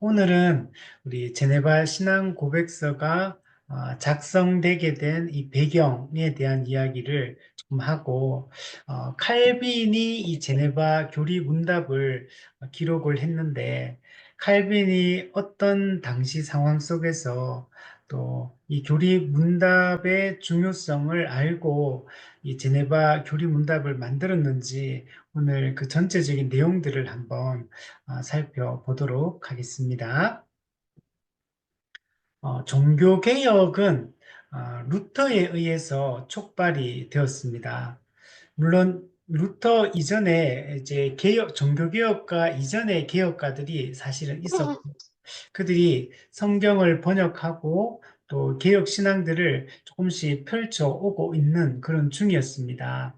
오늘은 우리 제네바 신앙 고백서가 작성되게 된 이 배경에 대한 이야기를 좀 하고, 칼빈이 이 제네바 교리 문답을 기록을 했는데, 칼빈이 어떤 당시 상황 속에서 또 이 교리 문답의 중요성을 알고 이 제네바 교리 문답을 만들었는지 오늘 그 전체적인 내용들을 한번 살펴보도록 하겠습니다. 종교개혁은 루터에 의해서 촉발이 되었습니다. 물론 루터 이전에 이제 종교개혁가 이전의 개혁가들이 사실은 있었고, 그들이 성경을 번역하고 또 개혁 신앙들을 조금씩 펼쳐오고 있는 그런 중이었습니다.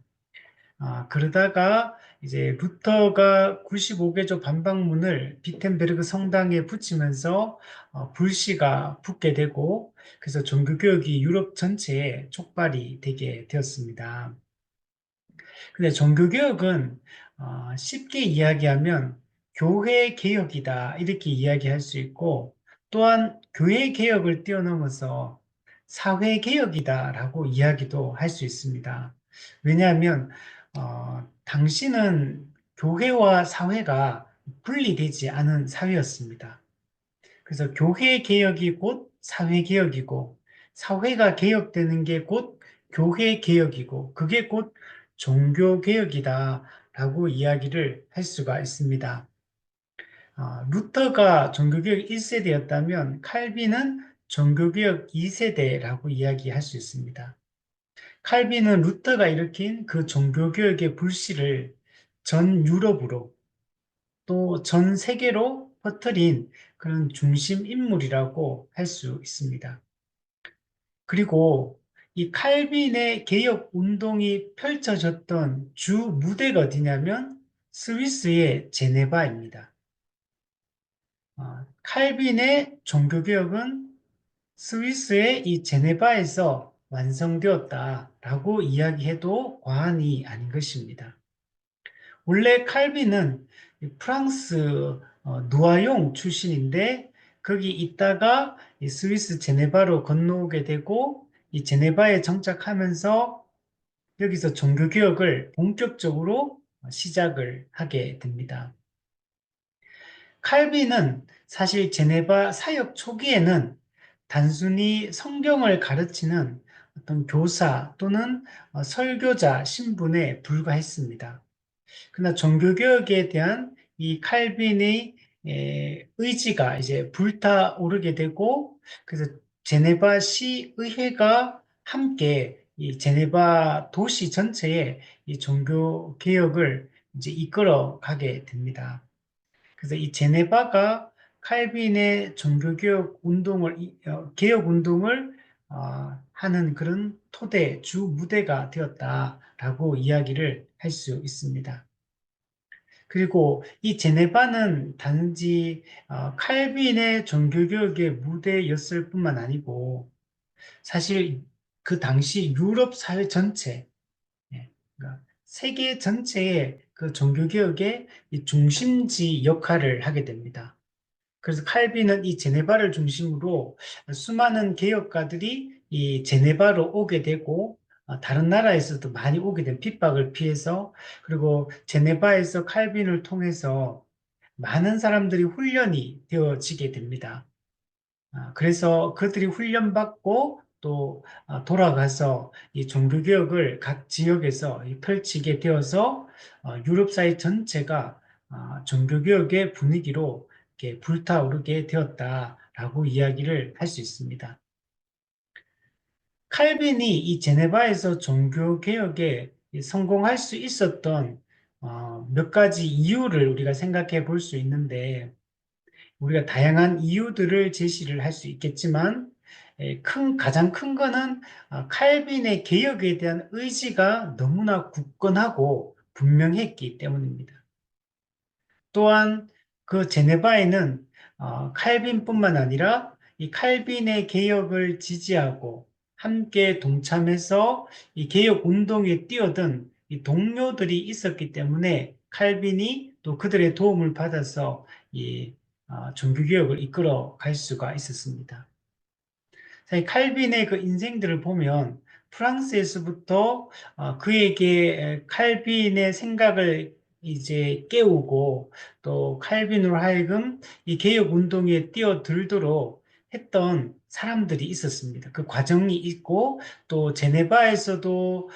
그러다가 이제 루터가 95개조 반박문을 비텐베르그 성당에 붙이면서 불씨가 붙게 되고, 그래서 종교개혁이 유럽 전체에 촉발이 되게 되었습니다. 근데 종교개혁은 쉽게 이야기하면 교회 개혁이다 이렇게 이야기할 수 있고, 또한 교회 개혁을 뛰어넘어서 사회 개혁이다라고 이야기도 할 수 있습니다. 왜냐하면 당시는 교회와 사회가 분리되지 않은 사회였습니다. 그래서 교회 개혁이 곧 사회 개혁이고, 사회가 개혁되는 게 곧 교회 개혁이고, 그게 곧 종교 개혁이다라고 이야기를 할 수가 있습니다. 루터가 종교개혁 1세대였다면 칼빈은 종교개혁 2세대라고 이야기할 수 있습니다. 칼빈은 루터가 일으킨 그 종교개혁의 불씨를 전 유럽으로 또 전 세계로 퍼뜨린 그런 중심 인물이라고 할 수 있습니다. 그리고 이 칼빈의 개혁 운동이 펼쳐졌던 주 무대가 어디냐면 스위스의 제네바입니다. 칼빈의 종교개혁은 스위스의 이 제네바에서 완성되었다라고 이야기해도 과언이 아닌 것입니다. 원래 칼빈은 프랑스 누아용 출신인데 거기 있다가 이 스위스 제네바로 건너오게 되고 이 제네바에 정착하면서 여기서 종교개혁을 본격적으로 시작을 하게 됩니다. 칼빈은 사실 제네바 사역 초기에는 단순히 성경을 가르치는 어떤 교사 또는 설교자 신분에 불과했습니다. 그러나 종교개혁에 대한 이 칼빈의 의지가 이제 불타오르게 되고, 그래서 제네바 시의회가 함께 이 제네바 도시 전체에 이 종교개혁을 이제 이끌어 가게 됩니다. 그래서 이 제네바가 칼빈의 종교개혁 운동을, 개혁 운동을 하는 그런 토대, 주 무대가 되었다라고 이야기를 할 수 있습니다. 그리고 이 제네바는 단지 칼빈의 종교개혁의 무대였을 뿐만 아니고 사실 그 당시 유럽 사회 전체, 그러니까 세계 전체의 그 종교개혁의 이 중심지 역할을 하게 됩니다. 그래서 칼빈은 이 제네바를 중심으로 수많은 개혁가들이 이 제네바로 오게 되고 다른 나라에서도 많이 오게 된 핍박을 피해서, 그리고 제네바에서 칼빈을 통해서 많은 사람들이 훈련이 되어지게 됩니다. 그래서 그들이 훈련받고 또 돌아가서 이 종교개혁을 각 지역에서 펼치게 되어서 유럽 사회 전체가 종교개혁의 분위기로 이렇게 불타오르게 되었다라고 이야기를 할 수 있습니다. 칼빈이 이 제네바에서 종교개혁에 성공할 수 있었던 몇 가지 이유를 우리가 생각해 볼 수 있는데, 우리가 다양한 이유들을 제시를 할 수 있겠지만, 가장 큰 거는 칼빈의 개혁에 대한 의지가 너무나 굳건하고 분명했기 때문입니다. 또한 그 제네바에는 칼빈뿐만 아니라 이 칼빈의 개혁을 지지하고 함께 동참해서 이 개혁 운동에 뛰어든 이 동료들이 있었기 때문에 칼빈이 또 그들의 도움을 받아서 이 종교개혁을 이끌어 갈 수가 있었습니다. 사실 칼빈의 그 인생들을 보면 프랑스에서부터 그에게 칼빈의 생각을 이제 깨우고 또 칼빈으로 하여금 이 개혁 운동에 뛰어들도록 했던 사람들이 있었습니다. 그 과정이 있고 또 제네바에서도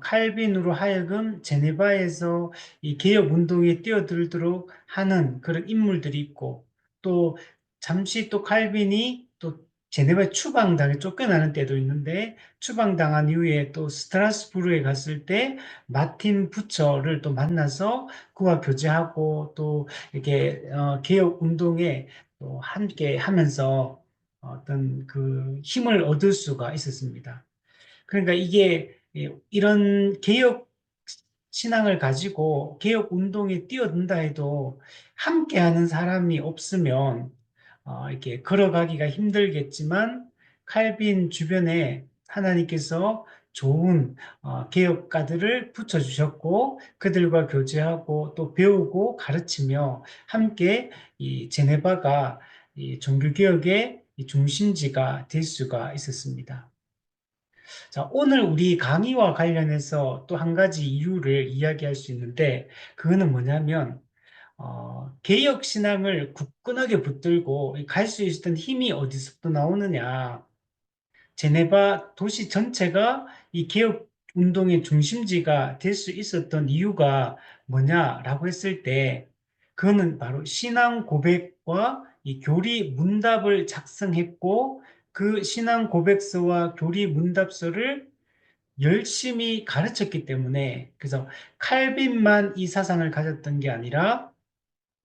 칼빈으로 하여금 제네바에서 이 개혁 운동에 뛰어들도록 하는 그런 인물들이 있고 또 잠시 또 칼빈이 또 제네바 추방당해 쫓겨나는 때도 있는데 추방당한 이후에 또 스트라스부르에 갔을 때 마틴 부처를 또 만나서 그와 교제하고 또 이렇게 개혁 운동에 또 함께 하면서 어떤 그 힘을 얻을 수가 있었습니다. 그러니까 이게 이런 개혁 신앙을 가지고 개혁 운동에 뛰어든다 해도 함께하는 사람이 없으면 이렇게 걸어가기가 힘들겠지만 칼빈 주변에 하나님께서 좋은 개혁가들을 붙여주셨고 그들과 교제하고 또 배우고 가르치며 함께 이 제네바가 이 종교개혁의 이 중심지가 될 수가 있었습니다. 자, 오늘 우리 강의와 관련해서 또 한 가지 이유를 이야기할 수 있는데 그거는 뭐냐면 개혁 신앙을 굳건하게 붙들고 갈 수 있었던 힘이 어디서부터 나오느냐. 제네바 도시 전체가 이 개혁 운동의 중심지가 될 수 있었던 이유가 뭐냐라고 했을 때 그거는 바로 신앙 고백과 이 교리 문답을 작성했고 그 신앙 고백서와 교리 문답서를 열심히 가르쳤기 때문에 그래서 칼빈만 이 사상을 가졌던 게 아니라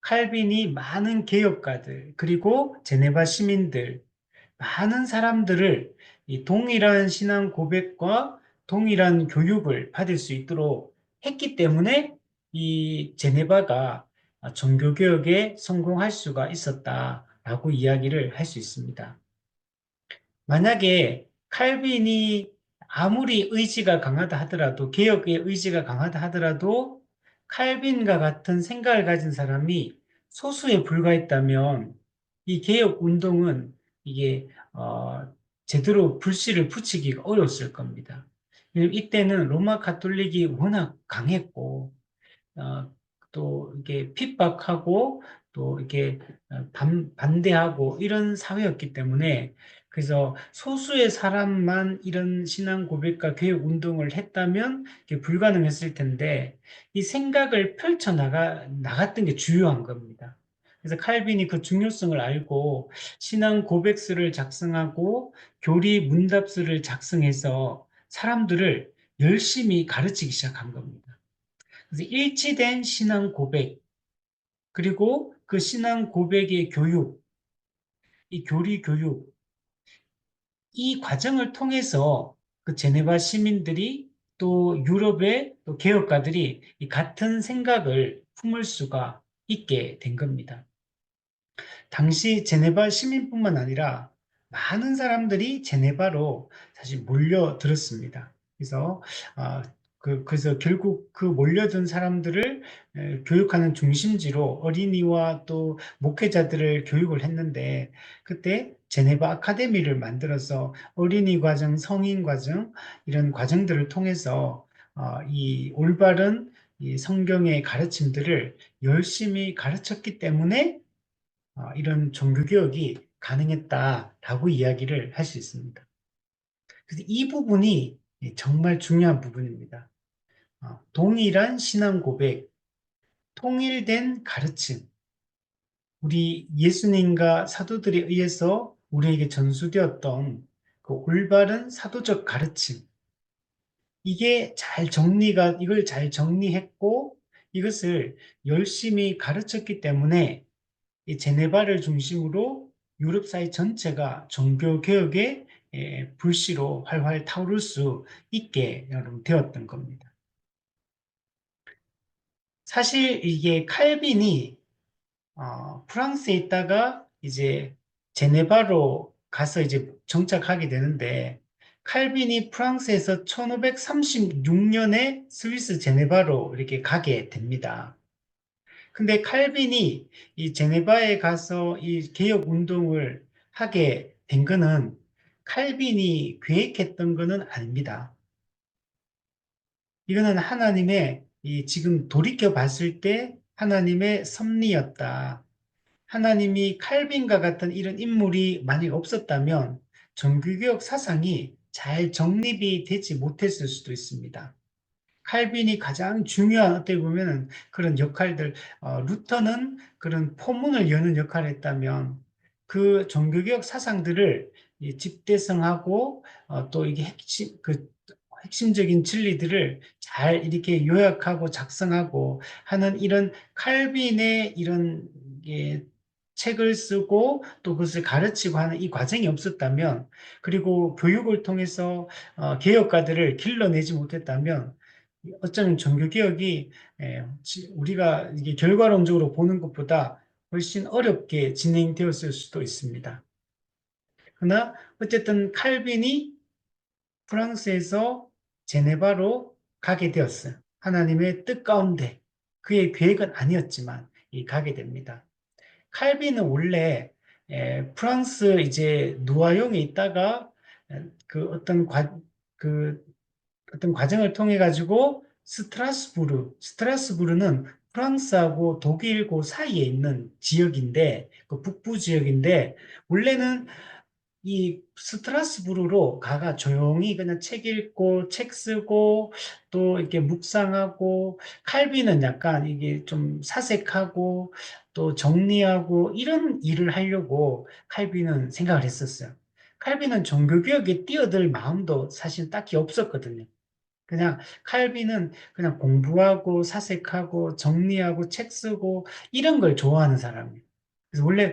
칼빈이 많은 개혁가들 그리고 제네바 시민들 많은 사람들을 이 동일한 신앙 고백과 동일한 교육을 받을 수 있도록 했기 때문에 이 제네바가 종교개혁에 성공할 수가 있었다라고 이야기를 할 수 있습니다. 만약에 칼빈이 아무리 의지가 강하다 하더라도, 개혁의 의지가 강하다 하더라도, 칼빈과 같은 생각을 가진 사람이 소수에 불과했다면, 이 개혁 운동은 이게, 제대로 불씨를 붙이기가 어려웠을 겁니다. 이때는 로마 가톨릭이 워낙 강했고, 어, 또 이게 핍박하고 또 이렇게 반대하고 이런 사회였기 때문에 그래서 소수의 사람만 이런 신앙 고백과 교육 운동을 했다면 이게 불가능했을 텐데 이 생각을 나갔던 게 중요한 겁니다. 그래서 칼빈이 그 중요성을 알고 신앙 고백서를 작성하고 교리 문답서를 작성해서 사람들을 열심히 가르치기 시작한 겁니다. 그래서 일치된 신앙 고백, 그리고 그 신앙 고백의 교육, 이 교리 교육, 이 과정을 통해서 그 제네바 시민들이 또 유럽의 또 개혁가들이 이 같은 생각을 품을 수가 있게 된 겁니다. 당시 제네바 시민뿐만 아니라 많은 사람들이 제네바로 사실 몰려들었습니다. 그래서 아, 그래서 결국 그 몰려든 사람들을 교육하는 중심지로 어린이와 또 목회자들을 교육을 했는데 그때 제네바 아카데미를 만들어서 어린이 과정, 성인 과정 이런 과정들을 통해서 이 올바른 이 성경의 가르침들을 열심히 가르쳤기 때문에 이런 종교개혁이 가능했다라고 이야기를 할 수 있습니다. 그래서 이 부분이 정말 중요한 부분입니다. 동일한 신앙 고백, 통일된 가르침, 우리 예수님과 사도들에 의해서 우리에게 전수되었던 그 올바른 사도적 가르침, 이걸 잘 정리했고 이것을 열심히 가르쳤기 때문에 이 제네바를 중심으로 유럽 사회 전체가 종교 개혁의 불씨로 활활 타오를 수 있게 여러분 되었던 겁니다. 사실 이게 칼빈이 프랑스에 있다가 이제 제네바로 가서 이제 정착하게 되는데 칼빈이 프랑스에서 1536년에 스위스 제네바로 이렇게 가게 됩니다. 근데 칼빈이 이 제네바에 가서 이 개혁 운동을 하게 된 거는 칼빈이 계획했던 거는 아닙니다. 이거는 하나님의 지금 돌이켜 봤을 때 하나님의 섭리였다. 하나님이 칼빈과 같은 이런 인물이 만약 없었다면 종교개혁 사상이 잘 정립이 되지 못했을 수도 있습니다. 칼빈이 가장 중요한 어떻게 보면 그런 역할들, 루터는 그런 포문을 여는 역할을 했다면 그 종교개혁 사상들을 집대성하고 또 이게 핵심적인 진리들을 잘 이렇게 요약하고 작성하고 하는 이런 칼빈의 이런 책을 쓰고 또 그것을 가르치고 하는 이 과정이 없었다면 그리고 교육을 통해서 개혁가들을 길러내지 못했다면 어쩌면 종교개혁이 우리가 이게 결과론적으로 보는 것보다 훨씬 어렵게 진행되었을 수도 있습니다. 그러나 어쨌든 칼빈이 프랑스에서 제네바로 가게 되었어요. 하나님의 뜻 가운데 그의 계획은 아니었지만 가게 됩니다. 칼빈은 원래 프랑스 이제 누아용에 있다가 그 그 어떤 과정을 통해 가지고 스트라스부르는 프랑스하고 독일 그 사이에 있는 지역인데, 그 북부 지역인데, 원래는 이 스트라스부르로 가가 조용히 그냥 책 읽고 책 쓰고 또 이렇게 묵상하고 칼빈은 약간 이게 좀 사색하고 또 정리하고 이런 일을 하려고 칼빈은 생각을 했었어요. 칼빈은 종교개혁에 뛰어들 마음도 사실 딱히 없었거든요. 그냥 칼빈은 그냥 공부하고 사색하고 정리하고 책 쓰고 이런 걸 좋아하는 사람이에요. 그래서 원래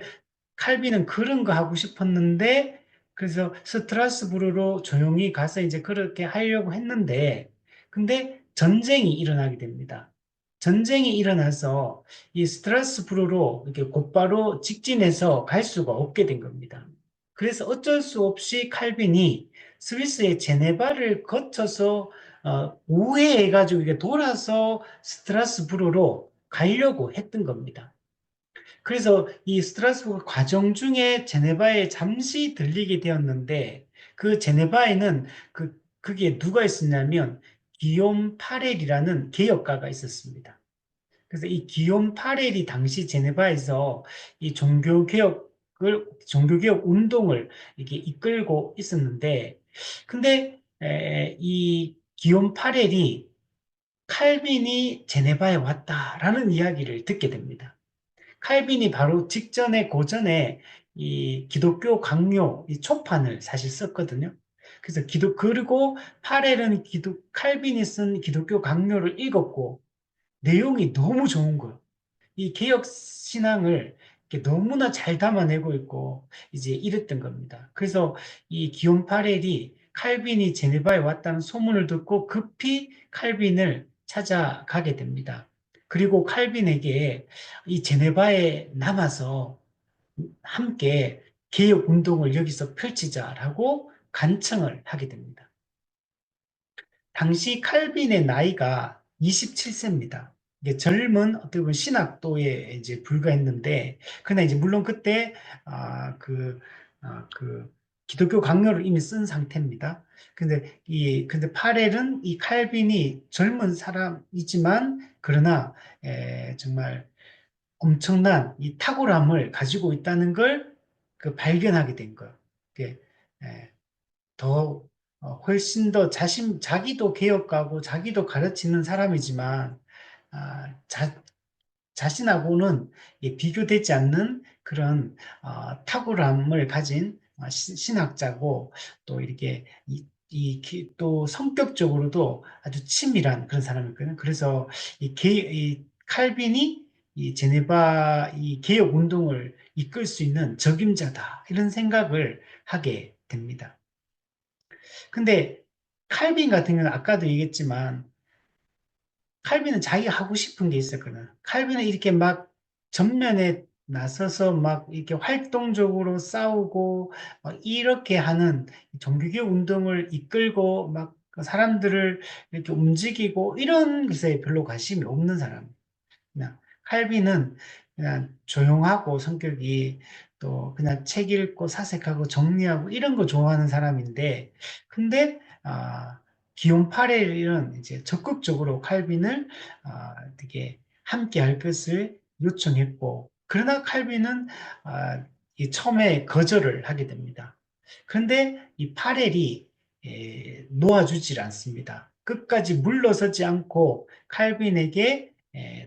칼빈은 그런 거 하고 싶었는데 그래서 스트라스부르로 조용히 가서 이제 그렇게 하려고 했는데 근데 전쟁이 일어나게 됩니다. 전쟁이 일어나서 이 스트라스부르로 이렇게 곧바로 직진해서 갈 수가 없게 된 겁니다. 그래서 어쩔 수 없이 칼빈이 스위스의 제네바를 거쳐서 우회해가지고 이게 돌아서 스트라스부르로 가려고 했던 겁니다. 그래서 이 스트라스부르 과정 중에 제네바에 잠시 들리게 되었는데 그 제네바에는 그게 누가 있었냐면 기욤 파렐이라는 개혁가가 있었습니다. 그래서 이 기욤 파렐이 당시 제네바에서 이 종교개혁 운동을 이렇게 이끌고 있었는데 근데 이 기욤 파렐이 칼빈이 제네바에 왔다라는 이야기를 듣게 됩니다. 칼빈이 바로 직전에 고전에 이 기독교 강요 이 초판을 사실 썼거든요. 그래서 그리고 파렐은 칼빈이 쓴 기독교 강요를 읽었고 내용이 너무 좋은 거예요. 이 개혁 신앙을 이렇게 너무나 잘 담아내고 있고 이제 이랬던 겁니다. 그래서 이 기욤 파렐이 칼빈이 제네바에 왔다는 소문을 듣고 급히 칼빈을 찾아가게 됩니다. 그리고 칼빈에게 이 제네바에 남아서 함께 개혁 운동을 여기서 펼치자라고 간청을 하게 됩니다. 당시 칼빈의 나이가 27세입니다. 이게 젊은 어떻게 보면 신학도에 이제 불과했는데, 그러나 이제 물론 그때 그 기독교 강요를 이미 쓴 상태입니다. 근데 파렐은 이 칼빈이 젊은 사람이지만 그러나 정말 엄청난 이 탁월함을 가지고 있다는 걸 그 발견하게 된 거예요. 이게, 더 훨씬 더 자기도 개혁가고 자기도 가르치는 사람이지만 자신하고는 비교되지 않는 그런 탁월함을 가진 신학자고 또 이렇게 또 성격적으로도 아주 친밀한 그런 사람이거든요. 그래서 이 칼빈이 이 제네바 이 개혁 운동을 이끌 수 있는 적임자다 이런 생각을 하게 됩니다. 근데 칼빈 같은 경우는 아까도 얘기했지만 칼빈은 자기가 하고 싶은 게 있었거든. 칼빈은 이렇게 막 전면에 나서서 막 이렇게 활동적으로 싸우고 막 이렇게 하는 종교개혁 운동을 이끌고 막 그 사람들을 이렇게 움직이고 이런 것에 별로 관심이 없는 사람. 칼빈은 그냥 조용하고 성격이 또 그냥 책 읽고 사색하고 정리하고 이런 거 좋아하는 사람인데, 근데 기욤 파렐은 이제 적극적으로 칼빈을 되게 함께 할 것을 요청했고, 그러나 칼빈은 이 처음에 거절을 하게 됩니다. 그런데 이 파렐이 놓아주질 않습니다. 끝까지 물러서지 않고 칼빈에게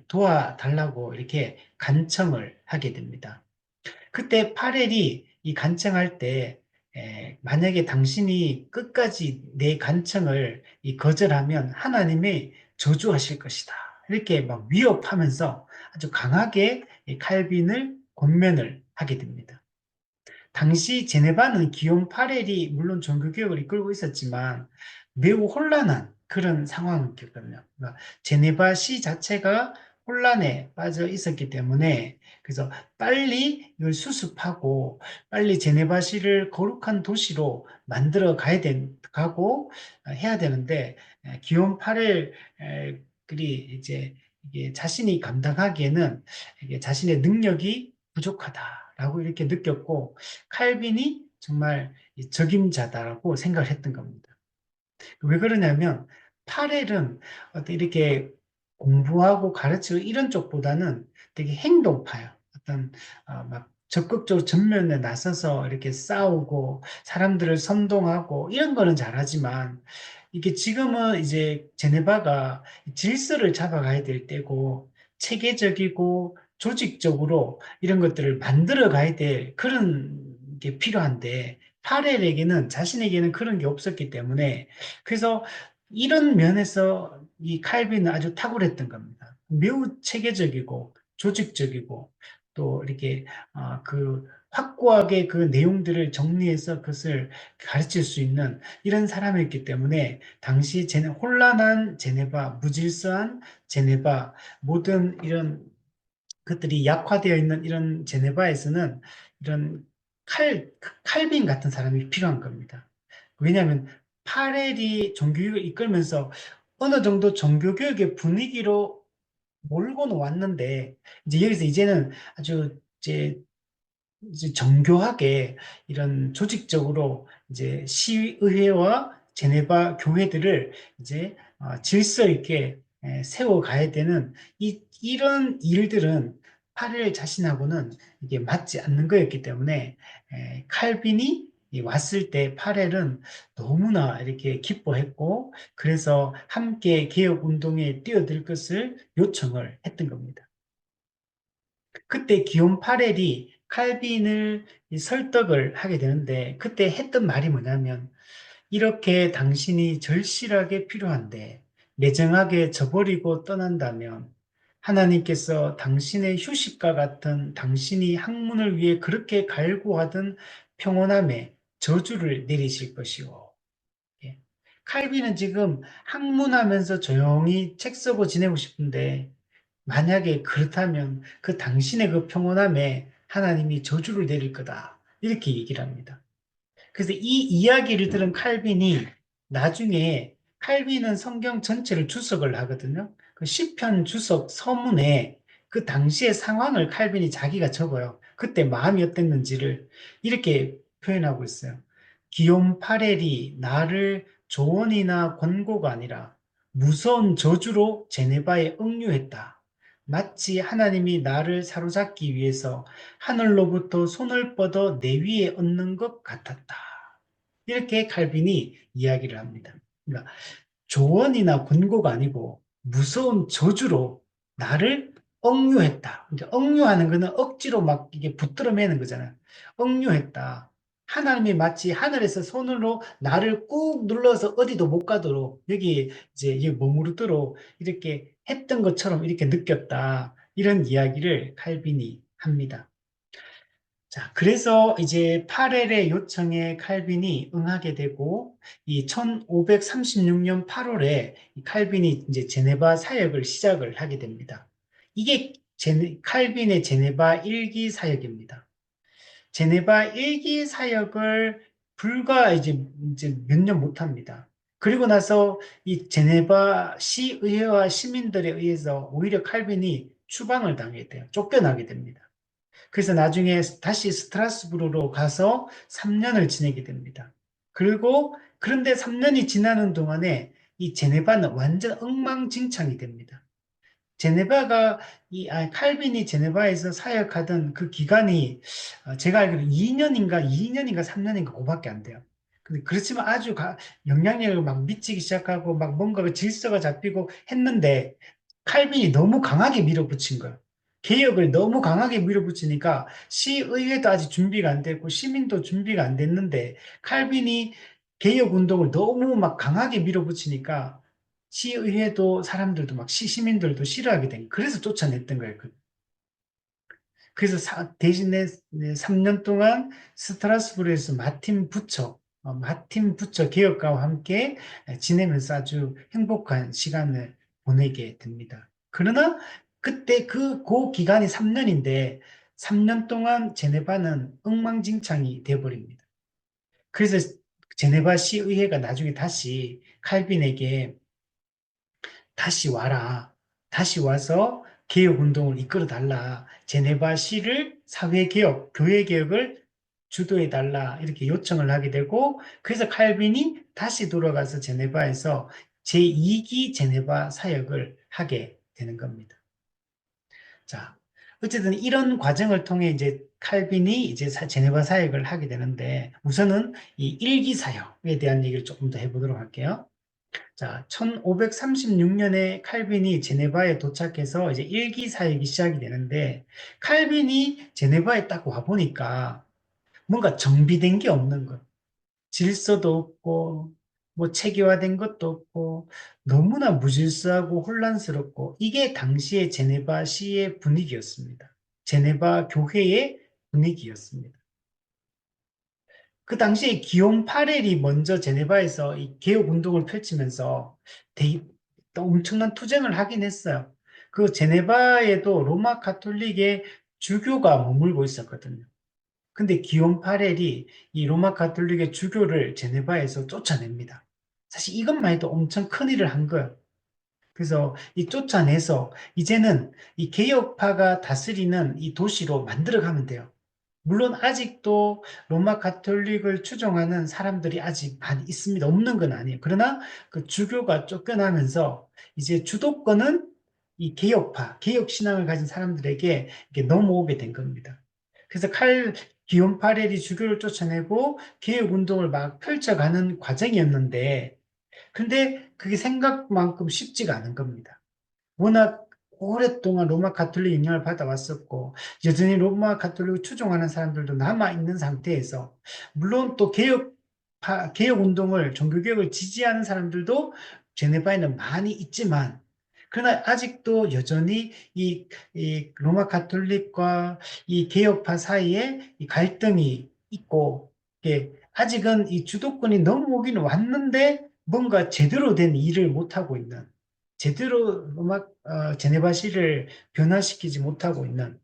도와달라고 이렇게 간청을 하게 됩니다. 그때 파렐이 이 간청할 때 만약에 당신이 끝까지 내 간청을 거절하면 하나님이 저주하실 것이다. 이렇게 막 위협하면서 아주 강하게 칼빈을 권면을 하게 됩니다. 당시 제네바는 기욤 파렐이 물론 종교개혁을 이끌고 있었지만 매우 혼란한 그런 상황이었거든요. 그러니까 제네바 시 자체가 혼란에 빠져 있었기 때문에 그래서 빨리 이걸 수습하고 빨리 제네바시를 거룩한 도시로 만들어 가고 해야 되는데 기욤 파렐이 이제 이게 자신이 감당하기에는 이게 자신의 능력이 부족하다라고 이렇게 느꼈고 칼빈이 정말 적임자다라고 생각을 했던 겁니다. 왜 그러냐면 파렐은 어떤 이렇게 공부하고 가르치고 이런 쪽보다는 되게 행동파요. 어떤 막 적극적으로 전면에 나서서 이렇게 싸우고 사람들을 선동하고 이런 거는 잘하지만 이게 지금은 이제 제네바가 질서를 잡아가야 될 때고 체계적이고 조직적으로 이런 것들을 만들어 가야 될 그런 게 필요한데 파렐에게는 자신에게는 그런 게 없었기 때문에 그래서 이런 면에서 이 칼빈은 아주 탁월했던 겁니다. 매우 체계적이고 조직적이고 또 이렇게 그 확고하게 그 내용들을 정리해서 그것을 가르칠 수 있는 이런 사람이었기 때문에 당시 혼란한 제네바, 무질서한 제네바, 모든 이런 것들이 약화되어 있는 이런 제네바에서는 이런 칼빈 같은 사람이 필요한 겁니다. 왜냐하면 파렐이 종교교육을 이끌면서 어느 정도 종교교육의 분위기로 몰고는 왔는데 이제 여기서 이제는 아주 이제 정교하게 이런 조직적으로 이제 시의회와 제네바 교회들을 이제 질서 있게 세워가야 되는 이런 일들은 파렐 자신하고는 이게 맞지 않는 거였기 때문에 칼빈이 왔을 때 파렐은 너무나 이렇게 기뻐했고 그래서 함께 개혁 운동에 뛰어들 것을 요청을 했던 겁니다. 그때 기욤 파렐이 칼빈을 설득을 하게 되는데 그때 했던 말이 뭐냐면 이렇게 당신이 절실하게 필요한데 매정하게 저버리고 떠난다면 하나님께서 당신의 휴식과 같은 당신이 학문을 위해 그렇게 갈구하던 평온함에 저주를 내리실 것이오. 예. 칼빈은 지금 학문하면서 조용히 책 쓰고 지내고 싶은데 만약에 그렇다면 그 당신의 그 평온함에 하나님이 저주를 내릴 거다. 이렇게 얘기를 합니다. 그래서 이 이야기를 들은 칼빈이 나중에 칼빈은 성경 전체를 주석을 하거든요. 그 시편 주석 서문에 그 당시의 상황을 칼빈이 자기가 적어요. 그때 마음이 어땠는지를 이렇게 표현하고 있어요. 기욤 파렐이 나를 조언이나 권고가 아니라 무서운 저주로 제네바에 억류했다. 마치 하나님이 나를 사로잡기 위해서 하늘로부터 손을 뻗어 내 위에 얹는 것 같았다. 이렇게 칼빈이 이야기를 합니다. 그러니까 조언이나 권고가 아니고 무서운 저주로 나를 억류했다. 이제 억류하는 거는 억지로 막 이게 붙들어 매는 거잖아요. 억류했다. 하나님이 마치 하늘에서 손으로 나를 꾹 눌러서 어디도 못 가도록 여기 이제 머무르도록 이렇게 했던 것처럼 이렇게 느꼈다. 이런 이야기를 칼빈이 합니다. 자, 그래서 이제 파렐의 요청에 칼빈이 응하게 되고, 이 1536년 8월에 칼빈이 이제 제네바 사역을 시작을 하게 됩니다. 이게 칼빈의 제네바 일기 사역입니다. 제네바 일기 사역을 불과 이제 몇 년 못합니다. 그리고 나서 이 제네바 시의회와 시민들에 의해서 오히려 칼빈이 추방을 당하게 돼요. 쫓겨나게 됩니다. 그래서 나중에 다시 스트라스부르로 가서 3년을 지내게 됩니다. 그리고 그런데 3년이 지나는 동안에 이 제네바는 완전 엉망진창이 됩니다. 제네바가 칼빈이 제네바에서 사역하던 그 기간이 제가 알기로 2년인가 3년인가 그거밖에 안 돼요. 근데 그렇지만 아주 영향력을 막 미치기 시작하고 막 뭔가 질서가 잡히고 했는데 칼빈이 너무 강하게 밀어붙인 거예요. 개혁을 너무 강하게 밀어붙이니까 시의회도 아직 준비가 안 됐고 시민도 준비가 안 됐는데 칼빈이 개혁 운동을 너무 막 강하게 밀어붙이니까 시의회도 사람들도 막 시민들도 싫어하게 된 거예요. 그래서 쫓아냈던 거예요. 그래서 대신에 3년 동안 스트라스부르에서 마틴 부처 개혁가와 함께 지내면서 아주 행복한 시간을 보내게 됩니다. 그러나 그때 그 기간이 3년인데 3년 동안 제네바는 엉망진창이 되어버립니다. 그래서 제네바 시의회가 나중에 다시 칼빈에게 다시 와라. 다시 와서 개혁 운동을 이끌어 달라. 제네바 시를 사회개혁, 교회개혁을 주도해 달라. 이렇게 요청을 하게 되고, 그래서 칼빈이 다시 돌아가서 제네바에서 제2기 제네바 사역을 하게 되는 겁니다. 자, 어쨌든 이런 과정을 통해 이제 칼빈이 이제 제네바 사역을 하게 되는데, 우선은 이 일기 사역에 대한 얘기를 조금 더 해보도록 할게요. 자, 1536년에 칼빈이 제네바에 도착해서 이제 일기 사역이 시작이 되는데, 칼빈이 제네바에 딱 와보니까 뭔가 정비된 게 없는 것. 질서도 없고, 뭐 체계화된 것도 없고, 너무나 무질서하고 혼란스럽고, 이게 당시의 제네바시의 분위기였습니다. 제네바 교회의 분위기였습니다. 그 당시에 기욤 파렐이 먼저 제네바에서 이 개혁 운동을 펼치면서 또 엄청난 투쟁을 하긴 했어요. 그 제네바에도 로마 가톨릭의 주교가 머물고 있었거든요. 근데 기욤 파렐이 이 로마 가톨릭의 주교를 제네바에서 쫓아냅니다. 사실 이것만 해도 엄청 큰 일을 한 거예요. 그래서 이 쫓아내서 이제는 이 개혁파가 다스리는 이 도시로 만들어가면 돼요. 물론 아직도 로마 가톨릭을 추종하는 사람들이 아직 많이 있습니다. 없는 건 아니에요. 그러나 그 주교가 쫓겨나면서 이제 주도권은 이 개혁파, 개혁 신앙을 가진 사람들에게 이렇게 넘어오게 된 겁니다. 그래서 기욤 파렐이 주교를 쫓아내고 개혁 운동을 막 펼쳐가는 과정이었는데, 근데 그게 생각만큼 쉽지가 않은 겁니다. 워낙 오랫동안 로마 가톨릭 영향을 받아왔었고 여전히 로마 가톨릭을 추종하는 사람들도 남아있는 상태에서 물론 또 개혁 운동을 종교개혁을 지지하는 사람들도 제네바에는 많이 있지만 그러나 아직도 여전히 이 로마 가톨릭과 이 개혁파 사이에 이 갈등이 있고 아직은 이 주도권이 넘어오기는 왔는데 뭔가 제대로 된 일을 못하고 있는 제대로 제네바시를 변화시키지 못하고 있는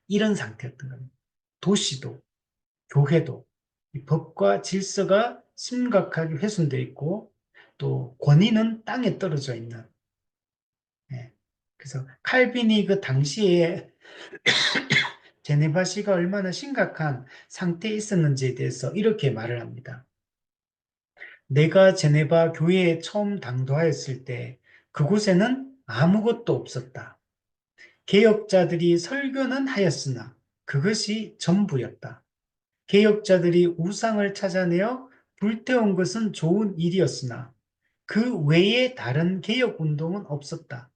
이런 상태였던 겁니다. 도시도, 교회도, 이 법과 질서가 심각하게 훼손되어 있고, 또 권위는 땅에 떨어져 있는. 예. 그래서 칼빈이 그 당시에 제네바시가 얼마나 심각한 상태에 있었는지에 대해서 이렇게 말을 합니다. 내가 제네바 교회에 처음 당도하였을 때 그곳에는 아무것도 없었다. 개혁자들이 설교는 하였으나 그것이 전부였다. 개혁자들이 우상을 찾아내어 불태운 것은 좋은 일이었으나 그 외에 다른 개혁 운동은 없었다.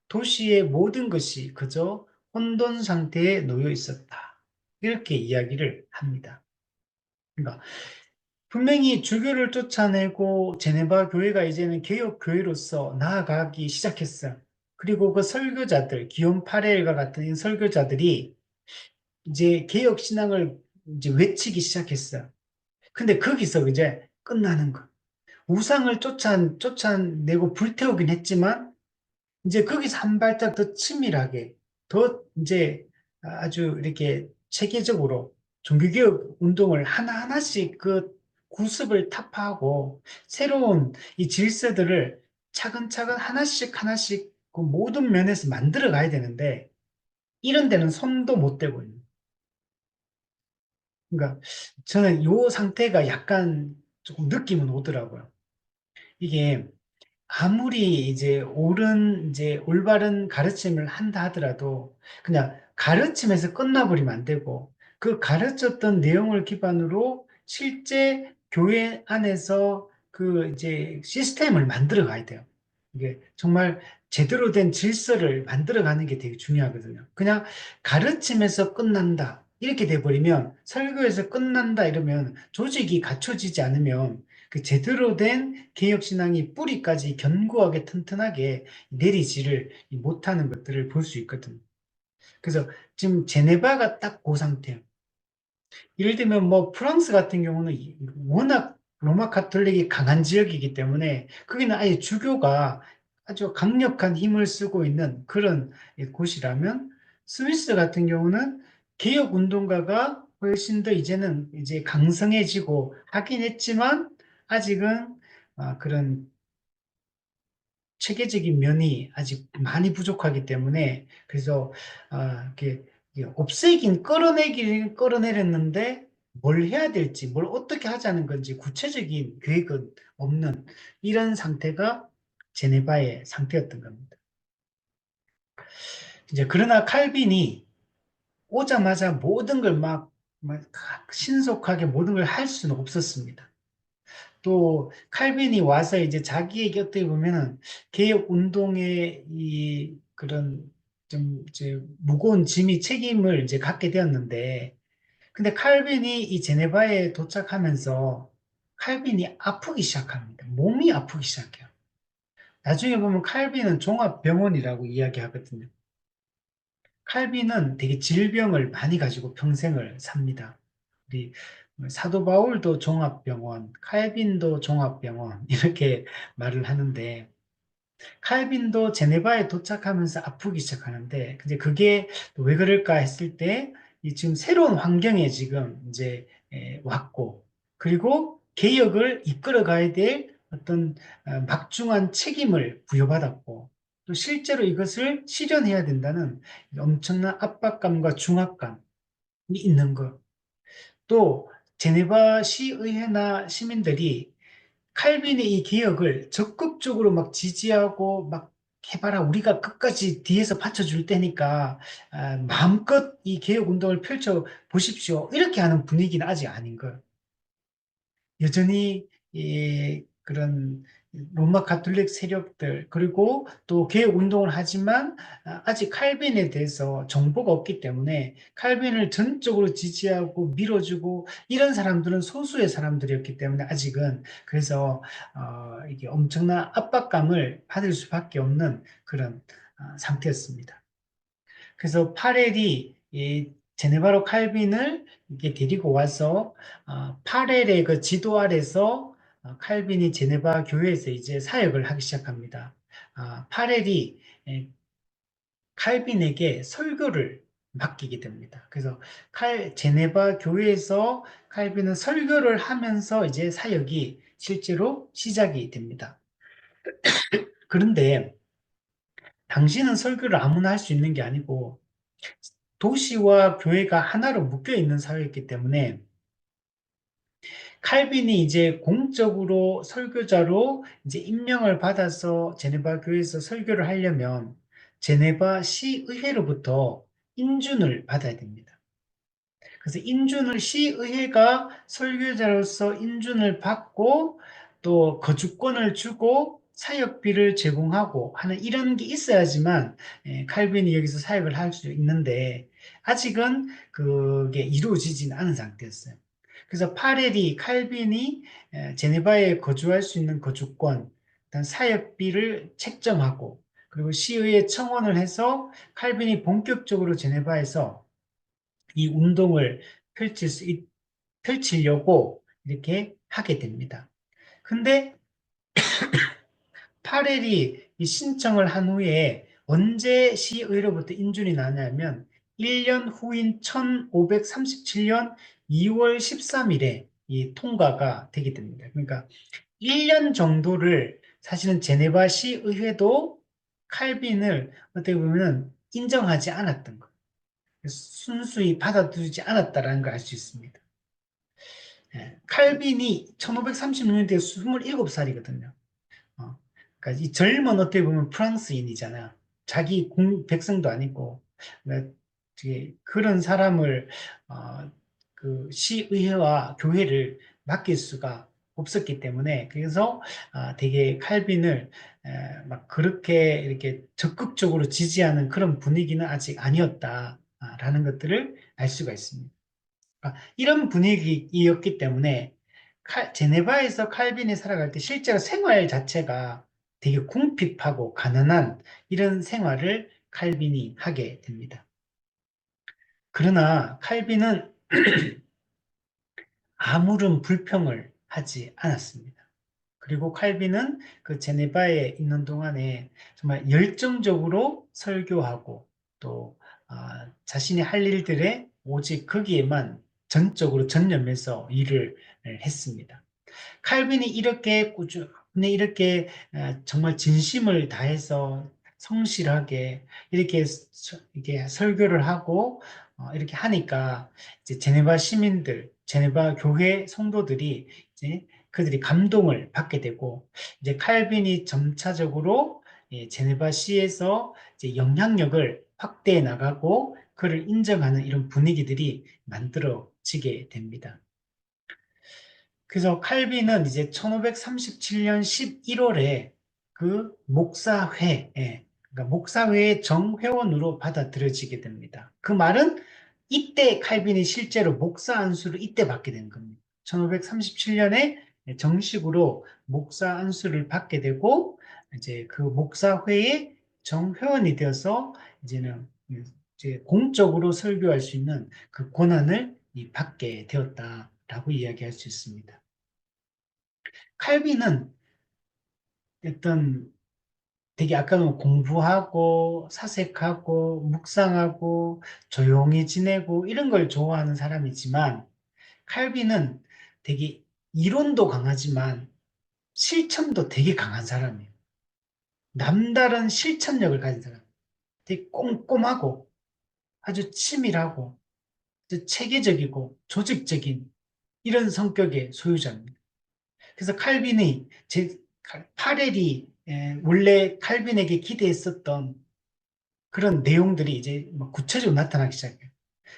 도시의 모든 것이 그저 혼돈 상태에 놓여 있었다. 이렇게 이야기를 합니다. 그러니까 분명히 주교를 쫓아내고 제네바 교회가 이제는 개혁 교회로서 나아가기 시작했어요. 그리고 그 설교자들, 기욤 파레일과 같은 설교자들이 이제 개혁 신앙을 이제 외치기 시작했어요. 근데 거기서 이제 끝나는 거. 우상을 쫓아내고 불태우긴 했지만 이제 거기서 한 발짝 더 치밀하게 더 이제 아주 이렇게 체계적으로 종교개혁 운동을 하나하나씩 그 구습을 타파하고 새로운 이 질서들을 차근차근 하나씩 하나씩 그 모든 면에서 만들어 가야 되는데 이런 데는 손도 못 대고 있는. 그러니까 저는 요 상태가 약간 조금 느낌은 오더라고요. 이게 아무리 이제 이제 올바른 가르침을 한다 하더라도 그냥 가르침에서 끝나버리면 안 되고 그 가르쳤던 내용을 기반으로 실제 교회 안에서 그 이제 시스템을 만들어 가야 돼요. 이게 정말 제대로 된 질서를 만들어 가는 게 되게 중요하거든요. 그냥 가르침에서 끝난다. 이렇게 돼버리면 설교에서 끝난다 이러면 조직이 갖춰지지 않으면 그 제대로 된 개혁신앙이 뿌리까지 견고하게 튼튼하게 내리지를 못하는 것들을 볼 수 있거든. 그래서 지금 제네바가 딱 그 상태예요. 예를 들면 뭐 프랑스 같은 경우는 워낙 로마 카톨릭이 강한 지역이기 때문에 거기는 아예 주교가 아주 강력한 힘을 쓰고 있는 그런 곳이라면 스위스 같은 경우는 개혁 운동가가 훨씬 더 이제는 이제 강성해지고 하긴 했지만 아직은 그런 체계적인 면이 아직 많이 부족하기 때문에 그래서 이게 없애긴 끌어내렸는데 뭘 해야 될지 뭘 어떻게 하자는 건지 구체적인 계획은 없는 이런 상태가 제네바의 상태였던 겁니다. 이제 그러나 칼빈이 오자마자 모든 걸 막 신속하게 모든 걸 할 수는 없었습니다. 또 칼빈이 와서 이제 자기에게 어떻게 보면은 개혁 운동의 이 그런 좀 이제 무거운 짐이 책임을 이제 갖게 되었는데 근데 칼빈이 이 제네바에 도착하면서 칼빈이 아프기 시작합니다. 몸이 아프기 시작해요. 나중에 보면 칼빈은 종합병원이라고 이야기하거든요. 칼빈은 되게 질병을 많이 가지고 평생을 삽니다. 우리 사도 바울도 종합병원, 칼빈도 종합병원 이렇게 말을 하는데 칼빈도 제네바에 도착하면서 아프기 시작하는데 근데 그게 왜 그럴까 했을 때 이 지금 새로운 환경에 지금 이제 왔고 그리고 개혁을 이끌어 가야 될 어떤 막중한 책임을 부여받았고 또 실제로 이것을 실현해야 된다는 엄청난 압박감과 중압감이 있는 것. 또 제네바 시의회나 시민들이 칼빈의 이 개혁을 적극적으로 막 지지하고 막 해봐라 우리가 끝까지 뒤에서 받쳐줄 테니까 마음껏 이 개혁 운동을 펼쳐 보십시오 이렇게 하는 분위기는 아직 아닌 거예요. 여전히 그런 로마 가톨릭 세력들 그리고 또 개혁 운동을 하지만 아직 칼빈에 대해서 정보가 없기 때문에 칼빈을 전적으로 지지하고 밀어주고 이런 사람들은 소수의 사람들이었기 때문에 아직은 그래서 이게 엄청난 압박감을 받을 수밖에 없는 그런 상태였습니다. 그래서 파렐이 이 제네바로 칼빈을 이렇게 데리고 와서 파렐의 그 지도 아래서 칼빈이 제네바 교회에서 이제 사역을 하기 시작합니다. 파렐이 칼빈에게 설교를 맡기게 됩니다. 그래서 제네바 교회에서 칼빈은 설교를 하면서 이제 사역이 실제로 시작이 됩니다. 그런데 당신은 설교를 아무나 할 수 있는 게 아니고 도시와 교회가 하나로 묶여 있는 사회였기 때문에 칼빈이 이제 공적으로 설교자로 이제 임명을 받아서 제네바 교회에서 설교를 하려면 제네바 시의회로부터 인준을 받아야 됩니다. 그래서 시의회가 설교자로서 인준을 받고 또 거주권을 주고 사역비를 제공하고 하는 이런 게 있어야지만 칼빈이 여기서 사역을 할 수 있는데 아직은 그게 이루어지지는 않은 상태였어요. 그래서 칼빈이 제네바에 거주할 수 있는 거주권, 일단 사역비를 책정하고 그리고 시의회 청원을 해서 칼빈이 본격적으로 제네바에서 이 운동을 펼칠 수, 펼치려고 이렇게 하게 됩니다. 근데 파렐이 이 신청을 한 후에 언제 시의회로부터 인준이 나냐면 1년 후인 1537년 2월 13일에 이 통과가 되게 됩니다. 그러니까 1년 정도를 사실은 제네바 시의회도 칼빈을 어떻게 보면 인정하지 않았던 것. 순수히 받아들이지 않았다라는 걸 알 수 있습니다. 칼빈이 1536년도에 27살이거든요. 그러니까 이 젊은 어떻게 보면 프랑스인이잖아. 자기 백성도 아니고. 그러니까 그런 사람을 그 시의회와 교회를 맡길 수가 없었기 때문에 그래서 되게 칼빈을 막 그렇게 이렇게 적극적으로 지지하는 그런 분위기는 아직 아니었다라는 것들을 알 수가 있습니다. 이런 분위기였기 때문에 제네바에서 칼빈이 살아갈 때 실제로 생활 자체가 되게 궁핍하고 가난한 이런 생활을 칼빈이 하게 됩니다. 그러나 칼빈은 아무런 불평을 하지 않았습니다. 그리고 칼빈은 그 제네바에 있는 동안에 정말 열정적으로 설교하고 또 자신이 할 일들에 오직 거기에만 전적으로 전념해서 일을 했습니다. 칼빈이 이렇게 꾸준히 이렇게 정말 진심을 다해서 성실하게 이렇게 설교를 하고 이렇게 하니까 이제 제네바 시민들, 제네바 교회 성도들이 이제 그들이 감동을 받게 되고 이제 칼빈이 점차적으로 제네바 시에서 이제 영향력을 확대해 나가고 그를 인정하는 이런 분위기들이 만들어지게 됩니다. 그래서 칼빈은 이제 1537년 11월에 그 목사회, 그러니까 목사회의 정회원으로 받아들여지게 됩니다. 그 말은 이때 칼빈이 실제로 목사 안수를 이때 받게 된 겁니다. 1537년에 정식으로 목사 안수를 받게 되고 이제 그 목사회의 정회원이 되어서 이제는 이제 공적으로 설교할 수 있는 그 권한을 받게 되었다라고 이야기할 수 있습니다. 칼빈은 어떤 되게 아까는 공부하고 사색하고 묵상하고 조용히 지내고 이런 걸 좋아하는 사람이지만 칼빈은 되게 이론도 강하지만 실천도 되게 강한 사람이에요. 남다른 실천력을 가진 사람. 되게 꼼꼼하고 아주 치밀하고 아주 체계적이고 조직적인 이런 성격의 소유자입니다. 그래서 칼빈이 파렐이 원래 칼빈에게 기대했었던 그런 내용들이 이제 구체적으로 나타나기 시작해요.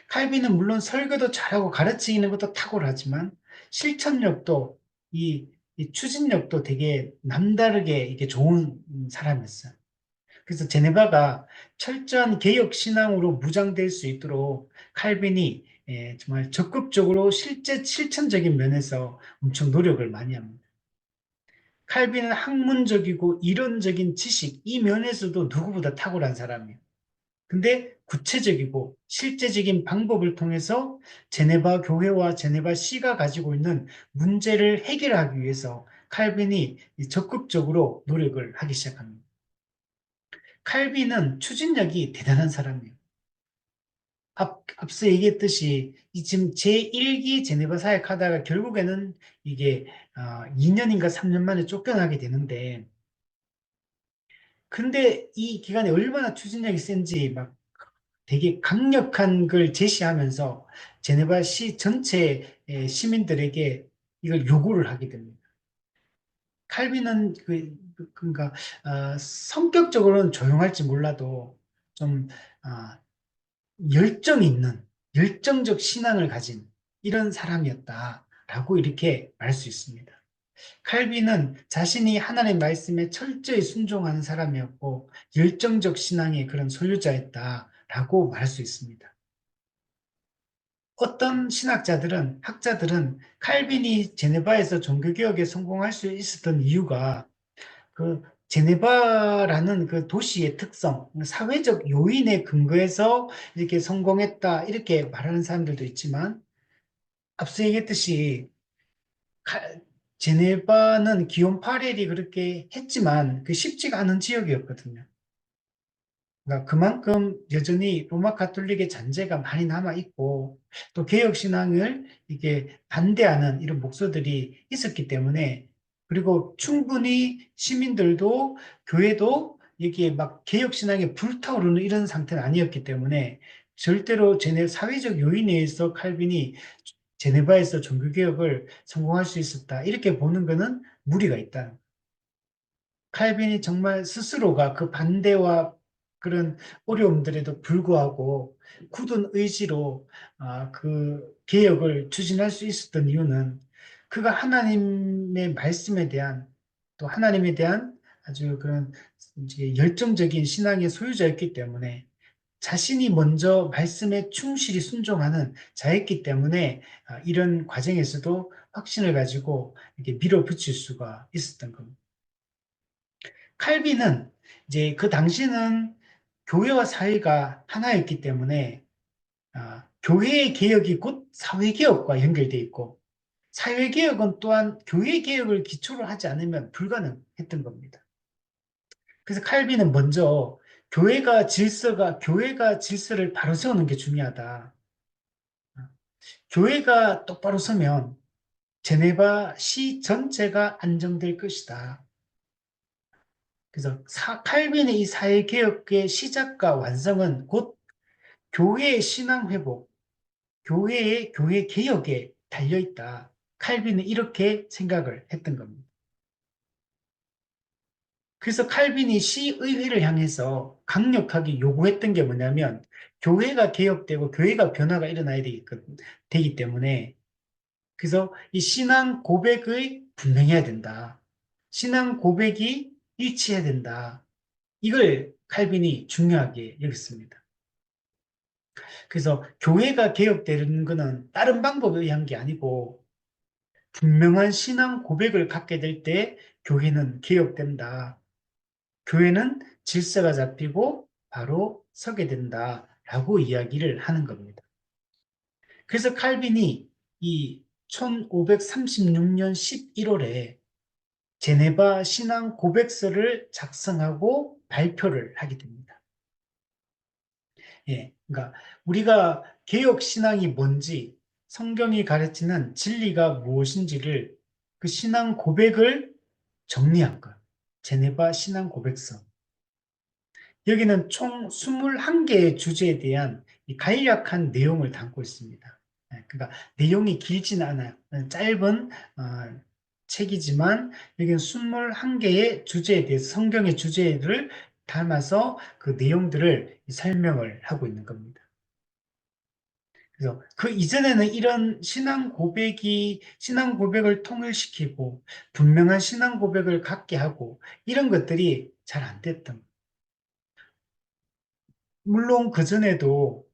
칼빈은 물론 설교도 잘하고 가르치는 것도 탁월하지만 실천력도 이 추진력도 되게 남다르게 이게 좋은 사람이었어요. 그래서 제네바가 철저한 개혁 신앙으로 무장될 수 있도록 칼빈이 정말 적극적으로 실제 실천적인 면에서 엄청 노력을 많이 합니다. 칼빈은 학문적이고 이론적인 지식, 이 면에서도 누구보다 탁월한 사람이에요. 근데 구체적이고 실제적인 방법을 통해서 제네바 교회와 제네바 시가 가지고 있는 문제를 해결하기 위해서 칼빈이 적극적으로 노력을 하기 시작합니다. 칼빈은 추진력이 대단한 사람이에요. 앞서 얘기했듯이 지금 제1기 제네바 사역하다가 결국에는 이게 2년인가 3년 만에 쫓겨나게 되는데 근데 이 기간에 얼마나 추진력이 센지 막 되게 강력한 걸 제시하면서 제네바 시 전체 시민들에게 이걸 요구를 하게 됩니다. 칼빈은 그러니까 성격적으로는 조용할지 몰라도 좀 열정 있는 열정적 신앙을 가진 이런 사람이었다라고 이렇게 말 수 있습니다. 칼빈은 자신이 하나님의 말씀에 철저히 순종하는 사람이었고 열정적 신앙의 그런 소유자였다라고 말할 수 있습니다. 어떤 신학자들은 학자들은 칼빈이 제네바에서 종교개혁에 성공할 수 있었던 이유가 그 제네바라는 그 도시의 특성, 사회적 요인에 근거해서 이렇게 성공했다 이렇게 말하는 사람들도 있지만 앞서 얘기했듯이 제네바는 기온 8일이 그렇게 했지만 그 쉽지가 않은 지역이었거든요. 그러니까 그만큼 여전히 로마 가톨릭의 잔재가 많이 남아 있고 또 개혁 신앙을 이게 반대하는 이런 목소들이 있었기 때문에 그리고 충분히 시민들도 교회도 여기에 막 개혁신앙에 불타오르는 이런 상태는 아니었기 때문에 절대로 사회적 요인에 의해서 칼빈이 제네바에서 종교개혁을 성공할 수 있었다. 이렇게 보는 것은 무리가 있다. 칼빈이 정말 스스로가 그 반대와 그런 어려움들에도 불구하고 굳은 의지로 그 개혁을 추진할 수 있었던 이유는 그가 하나님의 말씀에 대한 또 하나님에 대한 아주 그런 이제 열정적인 신앙의 소유자였기 때문에 자신이 먼저 말씀에 충실히 순종하는 자였기 때문에 이런 과정에서도 확신을 가지고 이렇게 밀어붙일 수가 있었던 겁니다. 칼빈은 이제 그 당시는 교회와 사회가 하나였기 때문에 교회의 개혁이 곧 사회 개혁과 연결돼 있고 사회 개혁은 또한 교회 개혁을 기초로 하지 않으면 불가능했던 겁니다. 그래서 칼빈은 먼저 교회가 질서를 바로 세우는 게 중요하다. 교회가 똑바로 서면 제네바 시 전체가 안정될 것이다. 그래서 칼빈의 이 사회개혁의 시작과 완성은 곧 교회의 신앙 회복, 교회 개혁에 달려있다. 칼빈은 이렇게 생각을 했던 겁니다. 그래서 칼빈이 시의회를 향해서 강력하게 요구했던 게 뭐냐면 교회가 개혁되고 교회가 변화가 일어나야 되기 때문에 그래서 이 신앙 고백의 분명해야 된다. 신앙 고백이 일치해야 된다. 이걸 칼빈이 중요하게 여겼습니다. 그래서 교회가 개혁되는 것은 다른 방법에 의한 게 아니고 분명한 신앙 고백을 갖게 될 때 교회는 개혁된다. 교회는 질서가 잡히고 바로 서게 된다라고 이야기를 하는 겁니다. 그래서 칼빈이 이 1536년 11월에 제네바 신앙 고백서를 작성하고 발표를 하게 됩니다. 예, 그러니까 우리가 개혁 신앙이 뭔지 성경이 가르치는 진리가 무엇인지를 그 신앙 고백을 정리한 것. 제네바 신앙 고백서. 여기는 총 21개의 주제에 대한 간략한 내용을 담고 있습니다. 그러니까 내용이 길지는 않아요. 짧은 책이지만 여기는 21개의 주제에 대해서 성경의 주제를 담아서 그 내용들을 설명을 하고 있는 겁니다. 그래서 그 이전에는 이런 신앙 고백을 통일시키고 분명한 신앙 고백을 갖게 하고 이런 것들이 잘 안 됐던. 물론 그전에도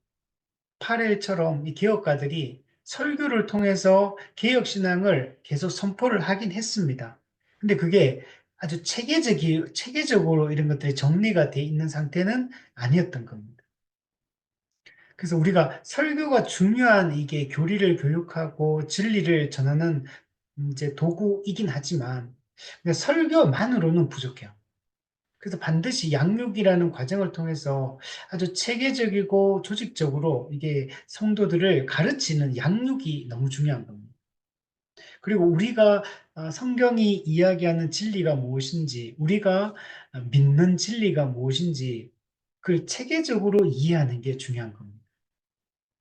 파렐처럼 이 개혁가들이 설교를 통해서 개혁 신앙을 계속 선포를 하긴 했습니다. 근데 그게 아주 체계적으로 이런 것들이 정리가 돼 있는 상태는 아니었던 겁니다. 그래서 우리가 설교가 중요한 이게 교리를 교육하고 진리를 전하는 이제 도구이긴 하지만 설교만으로는 부족해요. 그래서 반드시 양육이라는 과정을 통해서 아주 체계적이고 조직적으로 이게 성도들을 가르치는 양육이 너무 중요한 겁니다. 그리고 우리가 성경이 이야기하는 진리가 무엇인지, 우리가 믿는 진리가 무엇인지 그걸 체계적으로 이해하는 게 중요한 겁니다.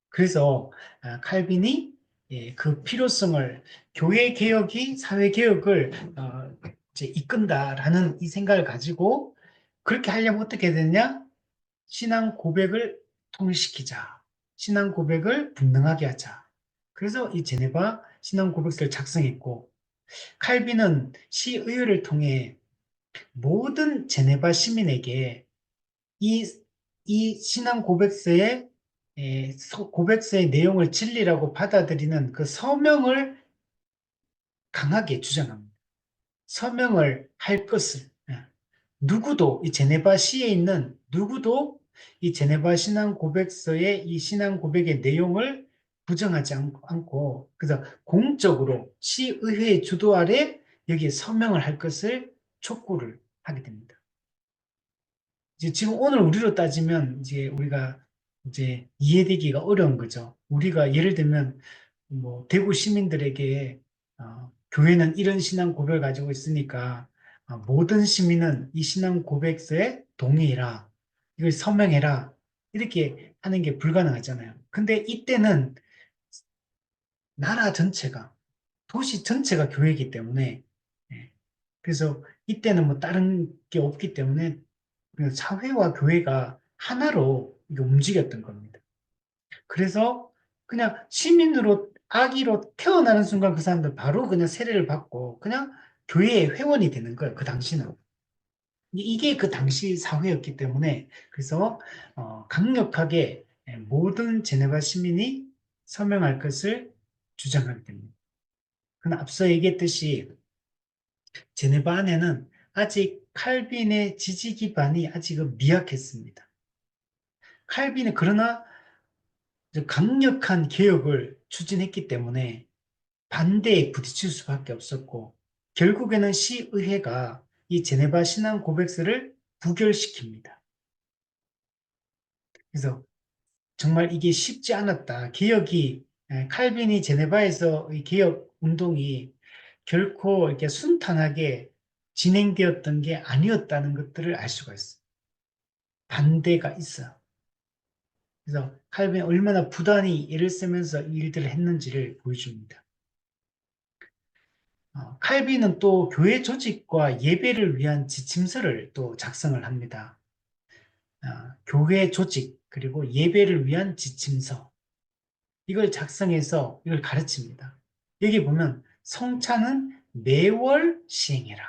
그래서 칼빈이 그 필요성을 교회 개혁이 사회 개혁을 이제 이끈다라는 이 생각을 가지고 그렇게 하려면 어떻게 되느냐? 신앙 고백을 통일시키자. 신앙 고백을 분명하게 하자. 그래서 이 제네바 신앙 고백서를 작성했고 칼빈은 시의회를 통해 모든 제네바 시민에게 이, 이 신앙 고백서의 내용을 진리라고 받아들이는 그 서명을 강하게 주장합니다. 서명을 할 것을. 누구도, 이 제네바 시에 있는 누구도 이 제네바 신앙 고백서의 이 신앙 고백의 내용을 부정하지 않고, 그래서 공적으로 시의회의 주도 아래 여기에 서명을 할 것을 촉구를 하게 됩니다. 이제 지금 오늘 우리로 따지면 이제 우리가 이제 이해되기가 어려운 거죠. 우리가 예를 들면 뭐 대구 시민들에게 교회는 이런 신앙 고백을 가지고 있으니까 모든 시민은 이 신앙 고백서에 동의해라. 이걸 서명해라. 이렇게 하는 게 불가능하잖아요. 근데 이때는 나라 전체가, 도시 전체가 교회이기 때문에, 예. 그래서 이때는 뭐 다른 게 없기 때문에 그냥 사회와 교회가 하나로 이게 움직였던 겁니다. 그래서 그냥 시민으로, 아기로 태어나는 순간 그 사람들 바로 그냥 세례를 받고 그냥 교회의 회원이 되는 거예요. 그 당시는. 이게 그 당시 사회였기 때문에 그래서 강력하게 모든 제네바 시민이 서명할 것을 주장하게 됩니다. 그러나 앞서 얘기했듯이 제네바 안에는 아직 칼빈의 지지 기반이 아직은 미약했습니다. 칼빈은 그러나 강력한 개혁을 추진했기 때문에 반대에 부딪힐 수밖에 없었고 결국에는 시의회가 이 제네바 신앙 고백서를 부결시킵니다. 그래서 정말 이게 쉽지 않았다. 개혁이 칼빈이 제네바에서 이 개혁 운동이 결코 이렇게 순탄하게 진행되었던 게 아니었다는 것들을 알 수가 있어요. 반대가 있어요. 그래서 칼빈이 얼마나 부단히 애를 쓰면서 이 일들을 했는지를 보여줍니다. 칼빈은 또 교회 조직과 예배를 위한 지침서를 또 작성을 합니다. 교회 조직 그리고 예배를 위한 지침서 이걸 작성해서 이걸 가르칩니다. 여기 보면 성찬은 매월 시행해라.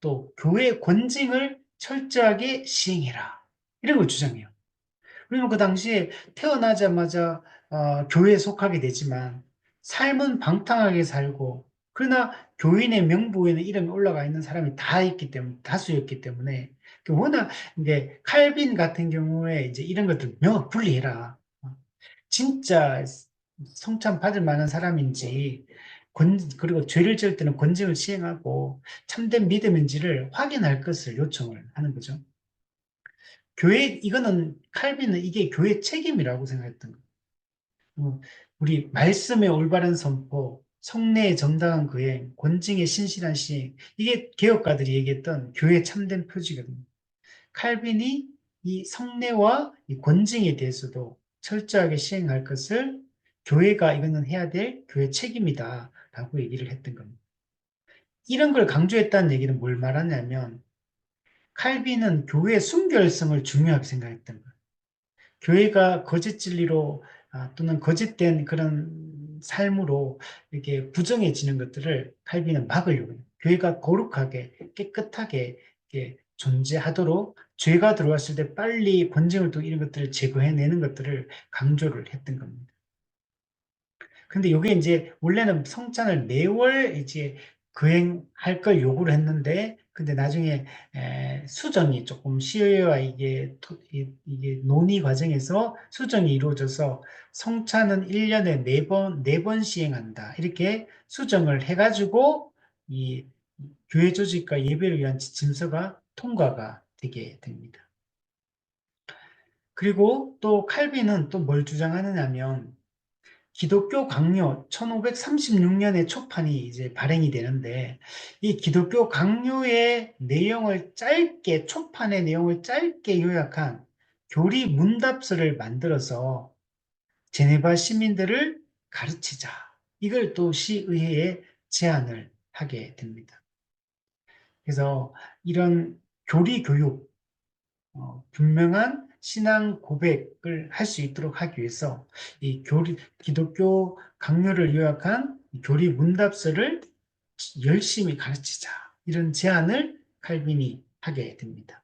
또 교회 권징을 철저하게 시행해라. 이런 걸 주장해요. 왜냐면 그 당시에 태어나자마자 교회에 속하게 되지만 삶은 방탕하게 살고 그러나 교인의 명부에는 이름이 올라가 있는 사람이 다 있기 때문에 다수였기 때문에 워낙 이제 칼빈 같은 경우에 이제 이런 것들 명확 분리해라. 진짜 성찬 받을 만한 사람인지 그리고 죄를 지을 때는 권징을 시행하고 참된 믿음인지를 확인할 것을 요청을 하는 거죠. 이거는 칼빈은 이게 교회 책임이라고 생각했던 거예요. 우리 말씀의 올바른 선포, 성례의 정당한 거행, 권징의 신실한 시행, 이게 개혁가들이 얘기했던 교회 참된 표지거든요. 칼빈이 이 성례와 이 권징에 대해서도 철저하게 시행할 것을 교회가 이거는 해야 될 교회 책임이다라고 얘기를 했던 겁니다. 이런 걸 강조했다는 얘기는 뭘 말하냐면 칼빈은 교회의 순결성을 중요하게 생각했던 거예요. 교회가 거짓 진리로 또는 거짓된 그런 삶으로 이렇게 부정해지는 것들을 칼빈은 막으려고 해요. 교회가 거룩하게 깨끗하게 이렇게 존재하도록 죄가 들어왔을 때 빨리 권징을 또 이런 것들을 제거해내는 것들을 강조를 했던 겁니다. 근데 이게 이제 원래는 성찬을 매월 이제 거행할 걸 요구를 했는데, 근데 나중에 수정이 조금 시의회와 이게 논의 과정에서 수정이 이루어져서 성찬은 1년에 4번 시행한다. 이렇게 수정을 해가지고 이 교회 조직과 예배를 위한 지침서가 통과가 되게 됩니다. 그리고 또 칼빈은 또 뭘 주장하느냐면 기독교 강요 1536년에 초판이 이제 발행이 되는데 이 기독교 강요의 내용을 짧게 초판의 내용을 짧게 요약한 교리 문답서를 만들어서 제네바 시민들을 가르치자. 이걸 또 시의회에 제안을 하게 됩니다. 그래서 이런 교리 교육 분명한 신앙 고백을 할 수 있도록 하기 위해서 이 기독교 강요를 요약한 교리 문답서를 열심히 가르치자. 이런 제안을 칼빈이 하게 됩니다.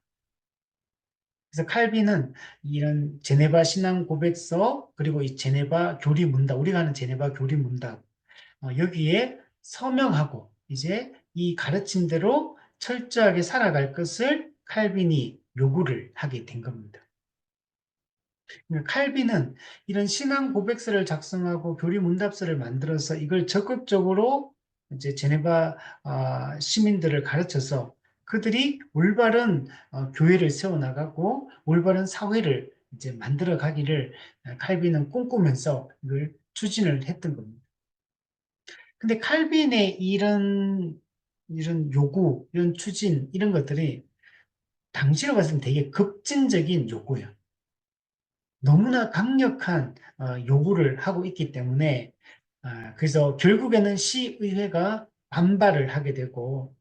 그래서 칼빈은 이런 제네바 신앙 고백서 그리고 이 제네바 교리 문답, 우리가 하는 제네바 교리 문답 여기에 서명하고 이제 이 가르침대로 철저하게 살아갈 것을 칼빈이 요구를 하게 된 겁니다. 칼빈은 이런 신앙 고백서를 작성하고 교리 문답서를 만들어서 이걸 적극적으로 이제 제네바 시민들을 가르쳐서 그들이 올바른 교회를 세워나가고 올바른 사회를 이제 만들어 가기를 칼빈은 꿈꾸면서 이걸 추진을 했던 겁니다. 근데 칼빈의 이런 요구, 이런 추진, 이런 것들이 당시로 봤을 때 되게 급진적인 요구예요. 너무나 강력한 요구를 하고 있기 때문에 그래서 결국에는 시의회가 반발을 하게 되고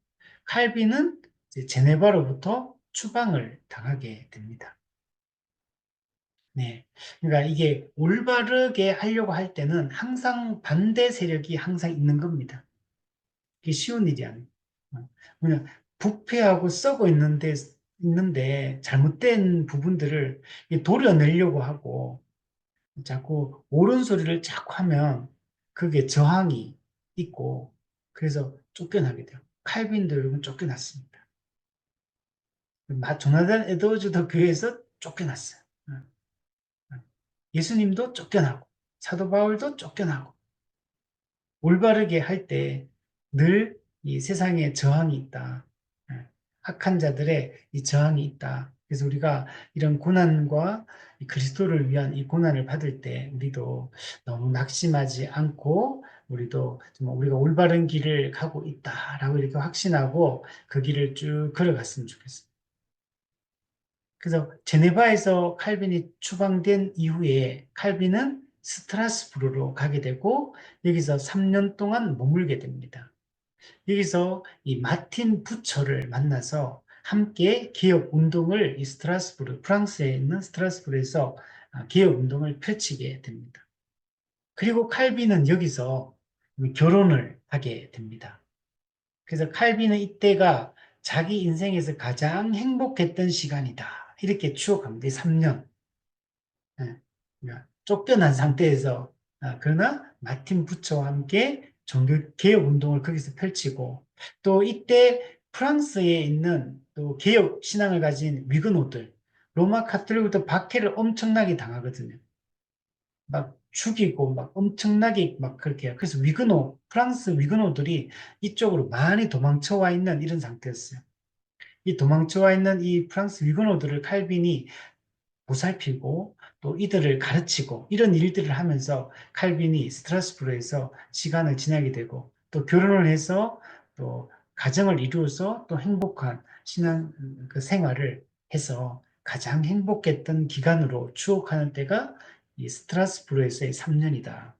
칼빈은 이제 제네바로부터 추방을 당하게 됩니다. 네. 그러니까 이게 올바르게 하려고 할 때는 항상 반대 세력이 항상 있는 겁니다. 이게 쉬운 일이 아니에요. 그냥 부패하고 썩어 있는데 잘못된 부분들을 도려내려고 하고 자꾸 옳은 소리를 자꾸 하면 그게 저항이 있고 그래서 쫓겨나게 돼요. 칼빈도 여러분 쫓겨났습니다. 조나단 에드워즈도 교회에서 쫓겨났어요. 예수님도 쫓겨나고 사도 바울도 쫓겨나고 올바르게 할 때 늘 이 세상에 저항이 있다. 예, 악한 자들의 이 저항이 있다. 그래서 우리가 이런 고난과 이 그리스도를 위한 이 고난을 받을 때 우리도 너무 낙심하지 않고 우리도 정말 우리가 올바른 길을 가고 있다라고 이렇게 확신하고 그 길을 쭉 걸어갔으면 좋겠습니다. 그래서 제네바에서 칼빈이 추방된 이후에 칼빈은 스트라스부르로 가게 되고 여기서 3년 동안 머물게 됩니다. 여기서 이 마틴 부처를 만나서 함께 개혁 운동을 이 스트라스부르, 프랑스에 있는 스트라스부르에서 개혁 운동을 펼치게 됩니다. 그리고 칼빈은 여기서 결혼을 하게 됩니다. 그래서 칼빈은 이때가 자기 인생에서 가장 행복했던 시간이다. 이렇게 추억합니다. 3년. 그러니까 쫓겨난 상태에서 그러나 마틴 부처와 함께 종교 개혁 운동을 거기서 펼치고 또 이때 프랑스에 있는 또 개혁 신앙을 가진 위그노들 로마 카톨릭부터 박해를 엄청나게 당하거든요. 막 죽이고 막 엄청나게 막 그렇게 해요. 그래서 프랑스 위그노들이 이쪽으로 많이 도망쳐 와 있는 이런 상태였어요. 이 도망쳐 와 있는 이 프랑스 위그노들을 칼빈이 보살피고 또 이들을 가르치고 이런 일들을 하면서 칼빈이 스트라스부르에서 시간을 지나게 되고 또 결혼을 해서 또 가정을 이루어서 또 행복한 신앙 그 생활을 해서 가장 행복했던 기간으로 추억하는 때가 이 스트라스부르에서의 3년이다.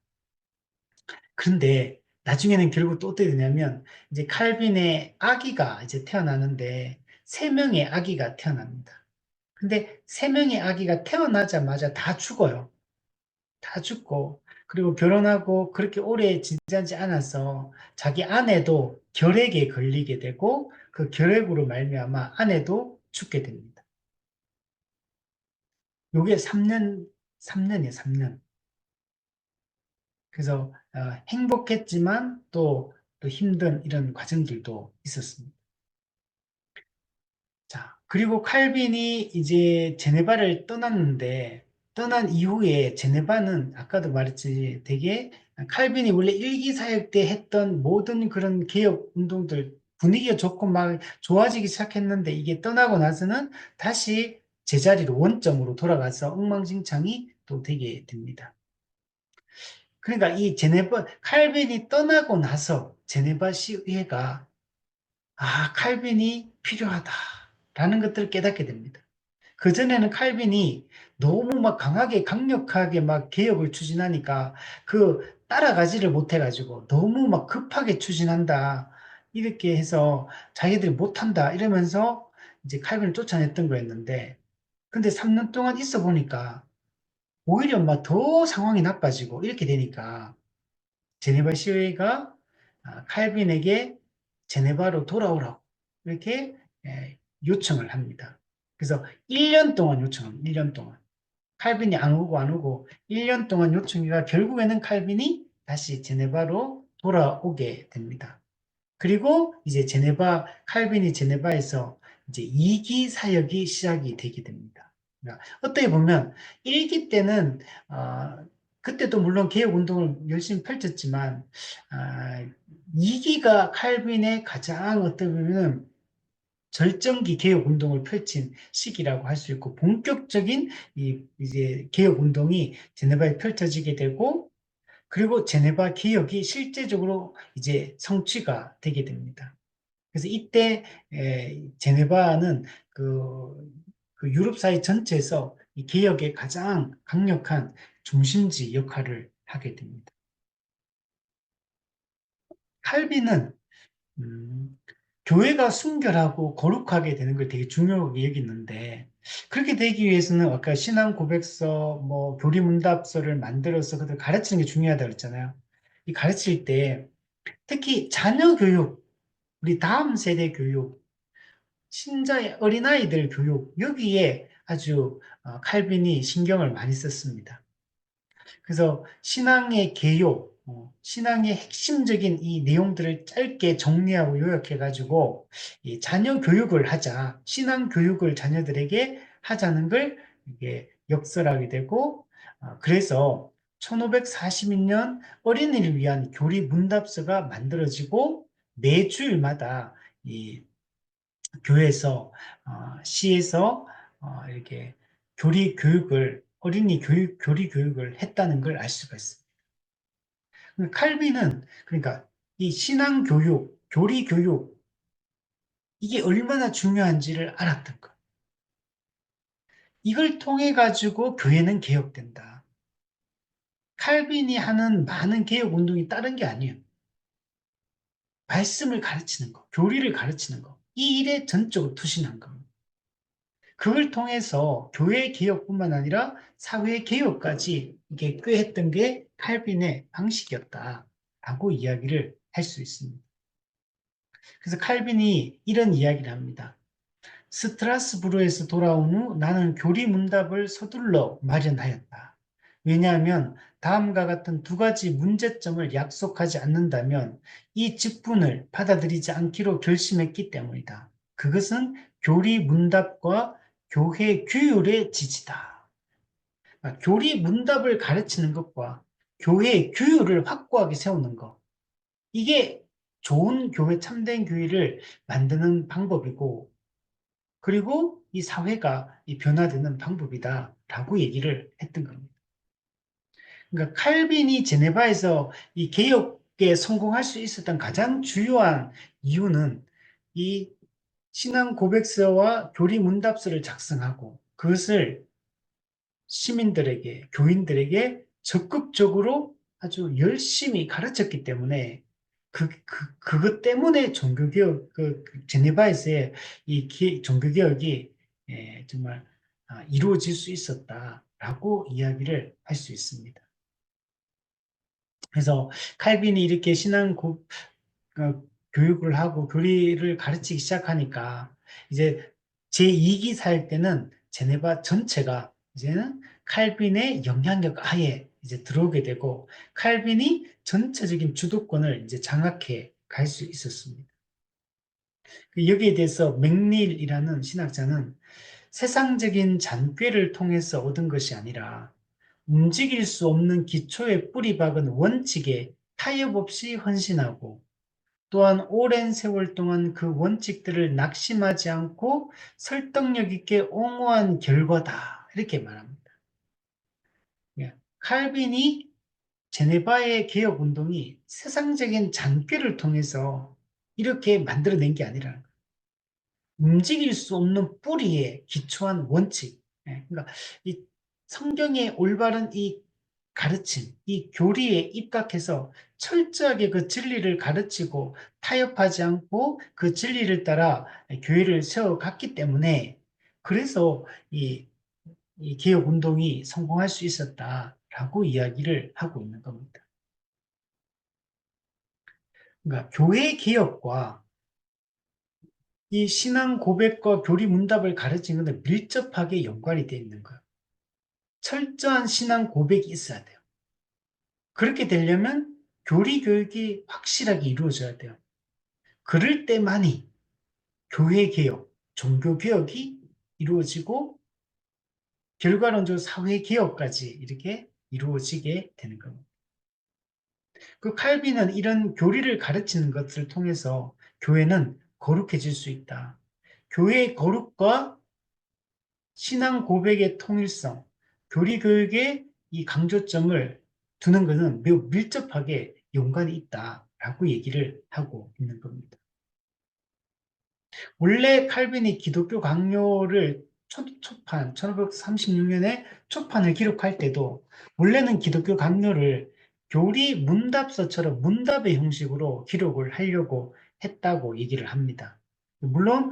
그런데 나중에는 결국 또 어떻게 되냐면 이제 칼빈의 아기가 이제 태어나는데 세 명의 아기가 태어납니다. 근데 세 명의 아기가 태어나자마자 다 죽어요. 다 죽고 그리고 결혼하고 그렇게 오래 지내지 않아서 자기 아내도 결핵에 걸리게 되고 그 결핵으로 말미암아 아내도 죽게 됩니다. 요게 3년이에요, 3년. 그래서 행복했지만 또 힘든 이런 과정들도 있었습니다. 자, 그리고 칼빈이 이제 제네바를 떠났는데, 떠난 이후에 제네바는 아까도 말했지, 되게 칼빈이 원래 일기사역 때 했던 모든 그런 개혁 운동들 분위기가 좋고 막 좋아지기 시작했는데 이게 떠나고 나서는 다시 제자리로 원점으로 돌아가서 엉망진창이 또 되게 됩니다. 그러니까 이 칼빈이 떠나고 나서 제네바 시의회가 칼빈이 필요하다라는 것들을 깨닫게 됩니다. 그전에는 칼빈이 너무 막 강하게, 강력하게 막 개혁을 추진하니까 따라가지를 못해가지고 너무 막 급하게 추진한다. 이렇게 해서 자기들이 못한다. 이러면서 이제 칼빈을 쫓아냈던 거였는데 근데 3년 동안 있어 보니까 오히려 막 더 상황이 나빠지고 이렇게 되니까 제네바 시의회가 칼빈에게 제네바로 돌아오라고 이렇게 요청을 합니다. 그래서 1년 동안 요청합니다. 1년 동안. 칼빈이 안 오고 안 오고 1년 동안 요청이가 결국에는 칼빈이 다시 제네바로 돌아오게 됩니다. 그리고 이제 칼빈이 제네바에서 이제 2기 사역이 시작이 되게 됩니다. 그러니까 어떻게 보면 1기 때는 그때도 물론 개혁 운동을 열심히 펼쳤지만 2기가 칼빈의 가장 어떻게 보면 절정기 개혁 운동을 펼친 시기라고 할 수 있고 본격적인 이제 개혁 운동이 제네바에 펼쳐지게 되고 그리고 제네바 개혁이 실제적으로 이제 성취가 되게 됩니다. 그래서 이때 제네바는 그 유럽 사회 전체에서 이 개혁의 가장 강력한 중심지 역할을 하게 됩니다. 칼빈은 음, 교회가 순결하고 거룩하게 되는 걸 되게 중요하게 여기는데 그렇게 되기 위해서는 아까 신앙 고백서, 뭐 교리문답서를 만들어서 그들 가르치는 게 중요하다고 했잖아요. 이 가르칠 때 특히 자녀 교육, 우리 다음 세대 교육, 신자의 어린아이들 교육 여기에 아주 칼빈이 신경을 많이 썼습니다. 그래서 신앙의 개요, 신앙의 핵심적인 이 내용들을 짧게 정리하고 요약해가지고 이 자녀 교육을 하자, 신앙 교육을 자녀들에게 하자는 걸 이게 역설하게 되고, 그래서 1542년 어린이를 위한 교리 문답서가 만들어지고 매주일마다 이 교회에서 시에서 이렇게 어린이 교리 교육을 했다는 걸 알 수가 있습니다. 칼빈은 그러니까 이 신앙 교육, 교리 교육 이게 얼마나 중요한지를 알았던 거. 이걸 통해 가지고 교회는 개혁된다. 칼빈이 하는 많은 개혁 운동이 다른 게 아니에요. 말씀을 가르치는 거, 교리를 가르치는 거. 이 일에 전적으로 투신한 겁니다. 그걸 통해서 교회 개혁뿐만 아니라 사회 개혁까지 이게 꾀했던 게 칼빈의 방식이었다라고 이야기를 할 수 있습니다. 그래서 칼빈이 이런 이야기를 합니다. 스트라스부르에서 돌아온 후 나는 교리 문답을 서둘러 마련하였다. 왜냐하면 다음과 같은 두 가지 문제점을 약속하지 않는다면 이 직분을 받아들이지 않기로 결심했기 때문이다. 그것은 교리 문답과 교회 규율의 지지다. 그러니까 교리 문답을 가르치는 것과 교회의 규율을 확고하게 세우는 것. 이게 좋은 교회, 참된 교회를 만드는 방법이고, 그리고 이 사회가 이 변화되는 방법이다라고 얘기를 했던 겁니다. 그러니까 칼빈이 제네바에서 이 개혁에 성공할 수 있었던 가장 주요한 이유는 이 신앙 고백서와 교리 문답서를 작성하고 그것을 시민들에게, 교인들에게 적극적으로 아주 열심히 가르쳤기 때문에 그것 때문에 종교개혁, 제네바에서의 이 종교개혁이 정말 이루어질 수 있었다라고 이야기를 할 수 있습니다. 그래서 칼빈이 이렇게 교육을 하고 교리를 가르치기 시작하니까 이제 제2기 사역 때는 제네바 전체가 이제는 칼빈의 영향력 하에 이제 들어오게 되고 칼빈이 전체적인 주도권을 이제 장악해 갈 수 있었습니다. 여기에 대해서 맥닐이라는 신학자는 세상적인 잔꾀를 통해서 얻은 것이 아니라 움직일 수 없는 기초에 뿌리 박은 원칙에 타협 없이 헌신하고 또한 오랜 세월 동안 그 원칙들을 낙심하지 않고 설득력 있게 옹호한 결과다. 이렇게 말합니다. 예, 칼빈이 제네바의 개혁 운동이 세상적인 잔꾀를 통해서 이렇게 만들어낸 게 아니라는 거예요. 움직일 수 없는 뿌리에 기초한 원칙. 그러니까 이 성경의 올바른 이 가르침, 이 교리에 입각해서 철저하게 그 진리를 가르치고 타협하지 않고 그 진리를 따라 교회를 세워갔기 때문에 그래서 이 개혁 운동이 성공할 수 있었다라고 이야기를 하고 있는 겁니다. 그러니까 교회 개혁과 이 신앙 고백과 교리 문답을 가르치는 것은 밀접하게 연관이 되어 있는 거예요. 철저한 신앙 고백이 있어야 돼요. 그렇게 되려면 교리 교육이 확실하게 이루어져야 돼요. 그럴 때만이 교회 개혁, 종교 개혁이 이루어지고 결과론적으로 사회 개혁까지 이렇게 이루어지게 되는 겁니다. 그 칼빈은 이런 교리를 가르치는 것을 통해서 교회는 거룩해질 수 있다. 교회의 거룩과 신앙 고백의 통일성, 교리 교육의 이 강조점을 두는 것은 매우 밀접하게 연관이 있다라고 얘기를 하고 있는 겁니다. 원래 칼빈이 기독교 강요를 초판, 1536년에 초판을 기록할 때도 원래는 기독교 강요를 교리 문답서처럼 문답의 형식으로 기록을 하려고 했다고 얘기를 합니다. 물론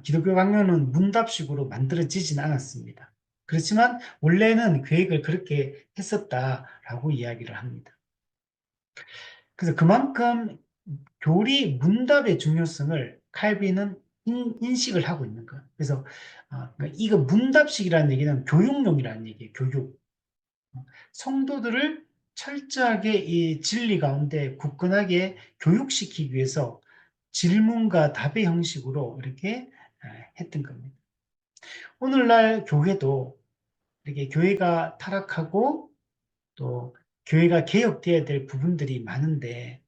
기독교 강요는 문답식으로 만들어지진 않았습니다. 그렇지만 원래는 계획을 그렇게 했었다라고 이야기를 합니다. 그래서 그만큼 교리 문답의 중요성을 칼빈은 인식을 하고 있는 거예요. 그래서 그러니까 이거 문답식이라는 얘기는 교육용이라는 얘기예요. 교육. 성도들을 철저하게 이 진리 가운데 굳건하게 교육시키기 위해서 질문과 답의 형식으로 이렇게 했던 겁니다. 오늘날 교회도 이렇게 교회가 타락하고 또 교회가 개혁되어야 될 부분들이 많은데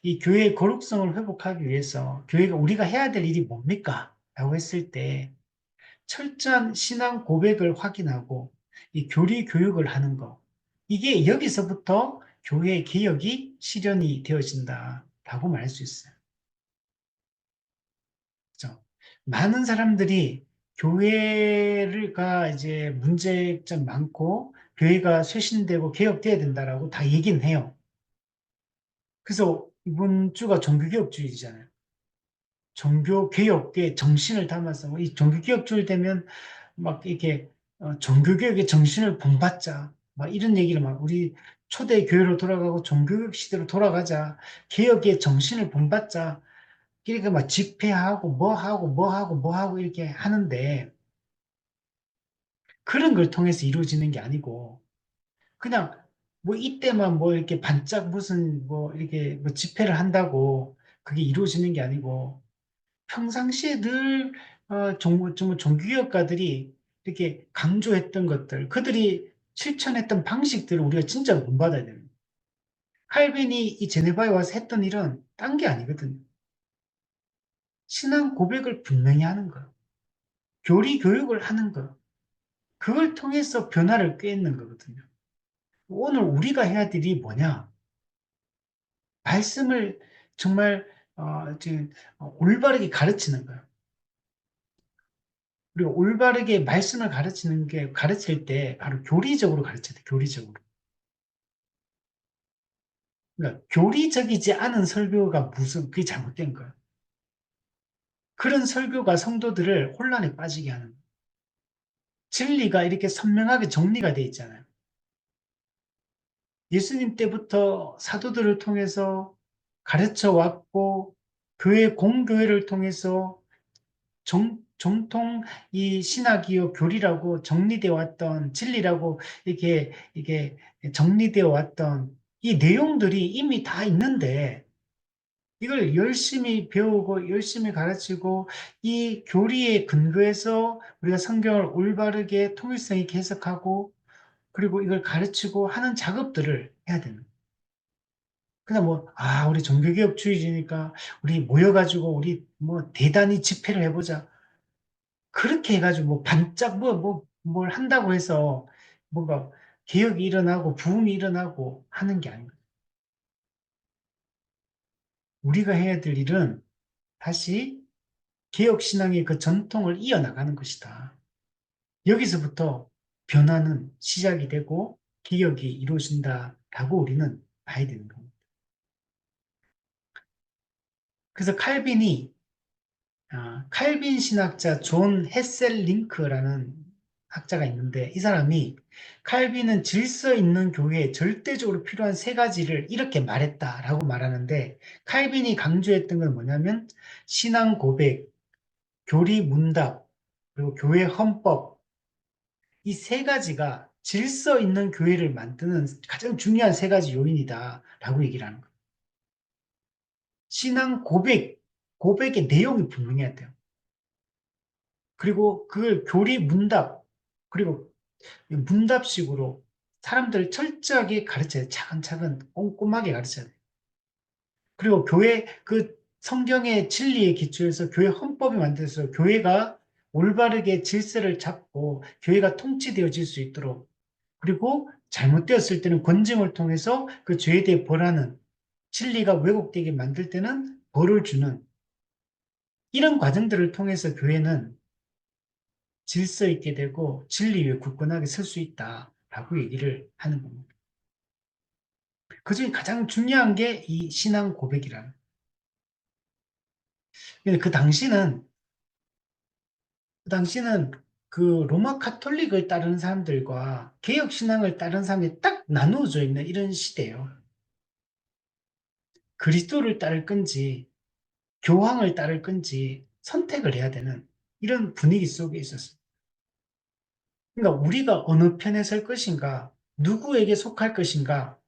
이 교회의 거룩성을 회복하기 위해서 교회가 우리가 해야 될 일이 뭡니까? 라고 했을 때 철저한 신앙 고백을 확인하고 이 교리 교육을 하는 거. 이게 여기서부터 교회 개혁이 실현이 되어진다라고 말할 수 있어요. 그렇죠? 많은 사람들이 교회가 이제 문제점 많고 교회가 쇄신되고 개혁돼야 된다라고 다 얘기는 해요. 그래서 이번 주가 종교개혁주의잖아요. 종교개혁의 정신을 담아서 이 종교개혁주의 되면 막 이렇게 종교개혁의 정신을 본받자 막 이런 얘기를 막 우리 초대 교회로 돌아가고 종교개혁 시대로 돌아가자 개혁의 정신을 본받자 이렇게 막 집회하고 뭐 하고 뭐 하고 뭐 하고 이렇게 하는데 그런 걸 통해서 이루어지는 게 아니고 그냥 뭐 이때만 뭐 이렇게 반짝 무슨 뭐 이렇게 뭐 집회를 한다고 그게 이루어지는 게 아니고 평상시에 늘 종교개혁가들이 이렇게 강조했던 것들, 그들이 실천했던 방식들을 우리가 진짜 본받아야 됩니다. 칼빈이 이 제네바에 와서 했던 일은 딴 게 아니거든요. 신앙 고백을 분명히 하는 거, 교리 교육을 하는 거, 그걸 통해서 변화를 꾀는 거거든요. 오늘 우리가 해야 될 일이 뭐냐? 말씀을 정말 지금 올바르게 가르치는 거예요. 그리고 올바르게 말씀을 가르치는 게 가르칠 때 바로 교리적으로 가르쳐야 돼. 교리적으로. 그러니까 교리적이지 않은 설교가 무슨 그게 잘못된 거예요. 그런 설교가 성도들을 혼란에 빠지게 하는 거예요. 진리가 이렇게 선명하게 정리가 돼 있잖아요. 예수님 때부터 사도들을 통해서 가르쳐 왔고 교회 공교회를 통해서 정통 이 신학이요 교리라고 정리되어 왔던 진리라고 이게 정리되어 왔던 이 내용들이 이미 다 있는데 이걸 열심히 배우고 열심히 가르치고 이 교리에 근거해서 우리가 성경을 올바르게 통일성 있게 해석하고 그리고 이걸 가르치고 하는 작업들을 해야 되는 거예요. 그냥 뭐, 우리 종교개혁주의니까 우리 모여가지고 우리 뭐 대단히 집회를 해보자. 그렇게 해가지고 뭐 반짝 뭘 한다고 해서 뭔가 개혁이 일어나고 부흥이 일어나고 하는 게 아닌 거예요. 우리가 해야 될 일은 다시 개혁신앙의 그 전통을 이어나가는 것이다. 여기서부터 변화는 시작이 되고 개혁이 이루어진다라고 우리는 봐야 되는 겁니다. 그래서 칼빈 신학자 존 헤셀링크라는 학자가 있는데 이 사람이 칼빈은 질서 있는 교회에 절대적으로 필요한 세 가지를 이렇게 말했다라고 말하는데 칼빈이 강조했던 건 뭐냐면 신앙 고백, 교리 문답, 그리고 교회 헌법 이 세 가지가 질서 있는 교회를 만드는 가장 중요한 세 가지 요인이다라고 얘기를 하는 거예요. 신앙 고백의 내용이 분명해야 돼요. 그리고 그걸 교리 문답, 그리고 문답식으로 사람들을 철저하게 가르쳐야 돼. 차근차근 꼼꼼하게 가르쳐야 돼. 그리고 교회 그 성경의 진리에 기초해서 교회 헌법이 만들어서 교회가 올바르게 질서를 잡고 교회가 통치되어질 수 있도록 그리고 잘못되었을 때는 권증을 통해서 그 죄에 대해 벌하는 진리가 왜곡되게 만들 때는 벌을 주는 이런 과정들을 통해서 교회는 질서 있게 되고 진리 위에 굳건하게 설 수 있다라고 얘기를 하는 겁니다. 그중에 가장 중요한 게 이 신앙 고백이라는. 근데 그 당시는 그 로마 카톨릭을 따르는 사람들과 개혁 신앙을 따르는 사람이 딱 나누어져 있는 이런 시대예요. 그리스도를 따를 건지 교황을 따를 건지 선택을 해야 되는 이런 분위기 속에 있었어요. 그러니까 우리가 어느 편에 설 것인가, 누구에게 속할 것인가,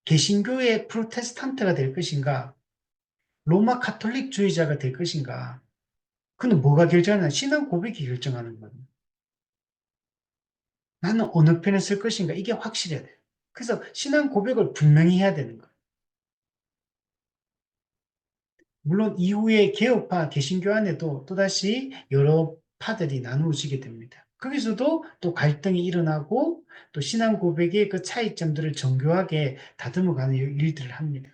개신교의 프로테스탄트가 될 것인가, 로마 카톨릭주의자가 될 것인가. 그는 뭐가 결정하냐? 신앙 고백이 결정하는 거예요. 나는 어느 편에 설 것인가? 이게 확실해야 돼요. 그래서 신앙 고백을 분명히 해야 되는 거예요. 물론 이후에 개혁파, 개신교 안에도 또다시 여러 파들이 나누어지게 됩니다. 거기서도 또 갈등이 일어나고 또 신앙 고백의 그 차이점들을 정교하게 다듬어가는 일들을 합니다.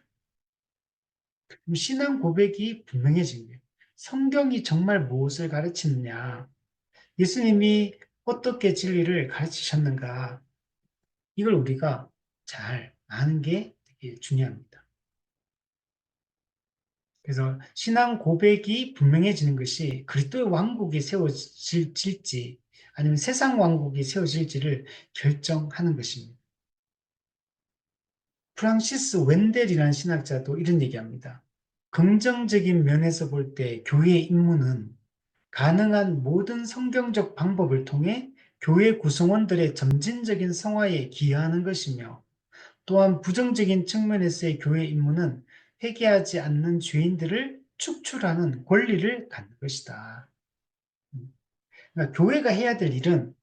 그럼 신앙 고백이 분명해진 거예요. 성경이 정말 무엇을 가르치느냐? 예수님이 어떻게 진리를 가르치셨는가? 이걸 우리가 잘 아는 게 되게 중요합니다. 그래서 신앙 고백이 분명해지는 것이 그리스도의 왕국이 세워질지 아니면 세상 왕국이 세워질지를 결정하는 것입니다. 프란시스 웬델이라는 신학자도 이런 얘기합니다. 긍정적인 면에서 볼 때 교회의 임무는 가능한 모든 성경적 방법을 통해 교회 구성원들의 점진적인 성화에 기여하는 것이며 또한 부정적인 측면에서의 교회 임무는 회개하지 않는 죄인들을 축출하는 권리를 갖는 것이다. 그러니까 교회가 해야 될 일은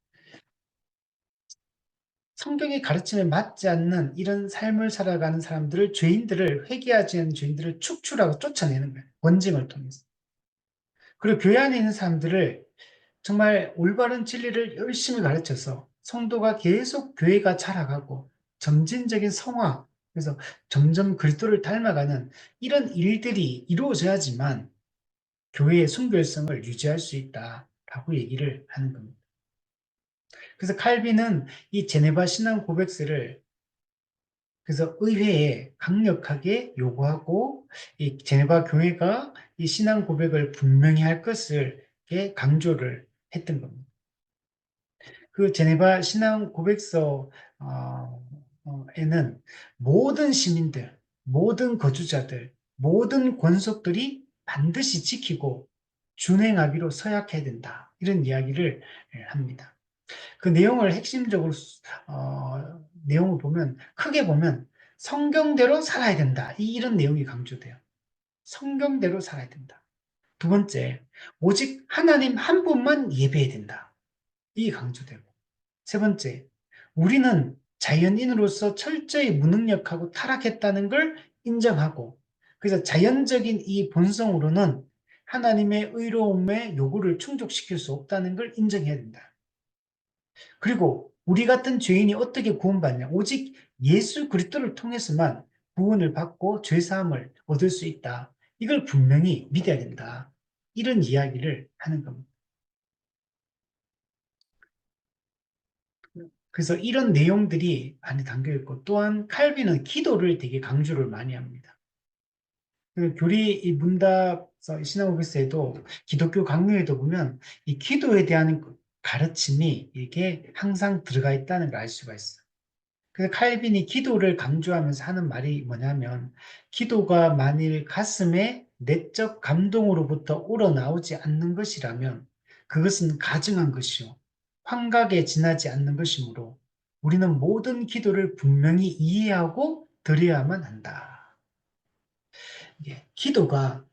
성경의 가르침에 맞지 않는 이런 삶을 살아가는 사람들을 죄인들을 회개하지 않는 죄인들을 축출하고 쫓아내는 거예요. 권징을 통해서. 그리고 교회 안에 있는 사람들을 정말 올바른 진리를 열심히 가르쳐서 성도가 계속 교회가 자라가고 점진적인 성화, 그래서 점점 그리스도를 닮아가는 이런 일들이 이루어져야지만 교회의 순결성을 유지할 수 있다라고 얘기를 하는 겁니다. 그래서 칼빈은 이 제네바 신앙 고백서를 그래서 의회에 강력하게 요구하고 이 제네바 교회가 이 신앙 고백을 분명히 할 것을 강조를 했던 겁니다. 그 제네바 신앙 고백서 에는 모든 시민들, 모든 거주자들, 모든 권속들이 반드시 지키고 준행하기로 서약해야 된다. 이런 이야기를 합니다. 그 내용을 핵심적으로 내용을 보면 크게 보면 성경대로 살아야 된다. 이런 내용이 강조돼요. 성경대로 살아야 된다. 두 번째, 오직 하나님 한 분만 예배해야 된다. 이게 강조되고. 세 번째, 우리는 자연인으로서 철저히 무능력하고 타락했다는 걸 인정하고, 그래서 자연적인 이 본성으로는 하나님의 의로움의 요구를 충족시킬 수 없다는 걸 인정해야 된다. 그리고 우리 같은 죄인이 어떻게 구원받냐? 오직 예수 그리스도를 통해서만 구원을 받고 죄 사함을 얻을 수 있다. 이걸 분명히 믿어야 된다. 이런 이야기를 하는 겁니다. 그래서 이런 내용들이 많이 담겨 있고 또한 칼빈은 기도를 되게 강조를 많이 합니다. 그 교리 이 문답 신앙고백서에도 기독교 강요에도 보면 이 기도에 대한 가르침이 이게 항상 들어가 있다는 걸 알 수가 있어요. 그래서 칼빈이 기도를 강조하면서 하는 말이 뭐냐면 기도가 만일 가슴에 내적 감동으로부터 우러나오지 않는 것이라면 그것은 가증한 것이요 환각에 지나지 않는 것이므로 우리는 모든 기도를 분명히 이해하고 드려야만 한다. 기도가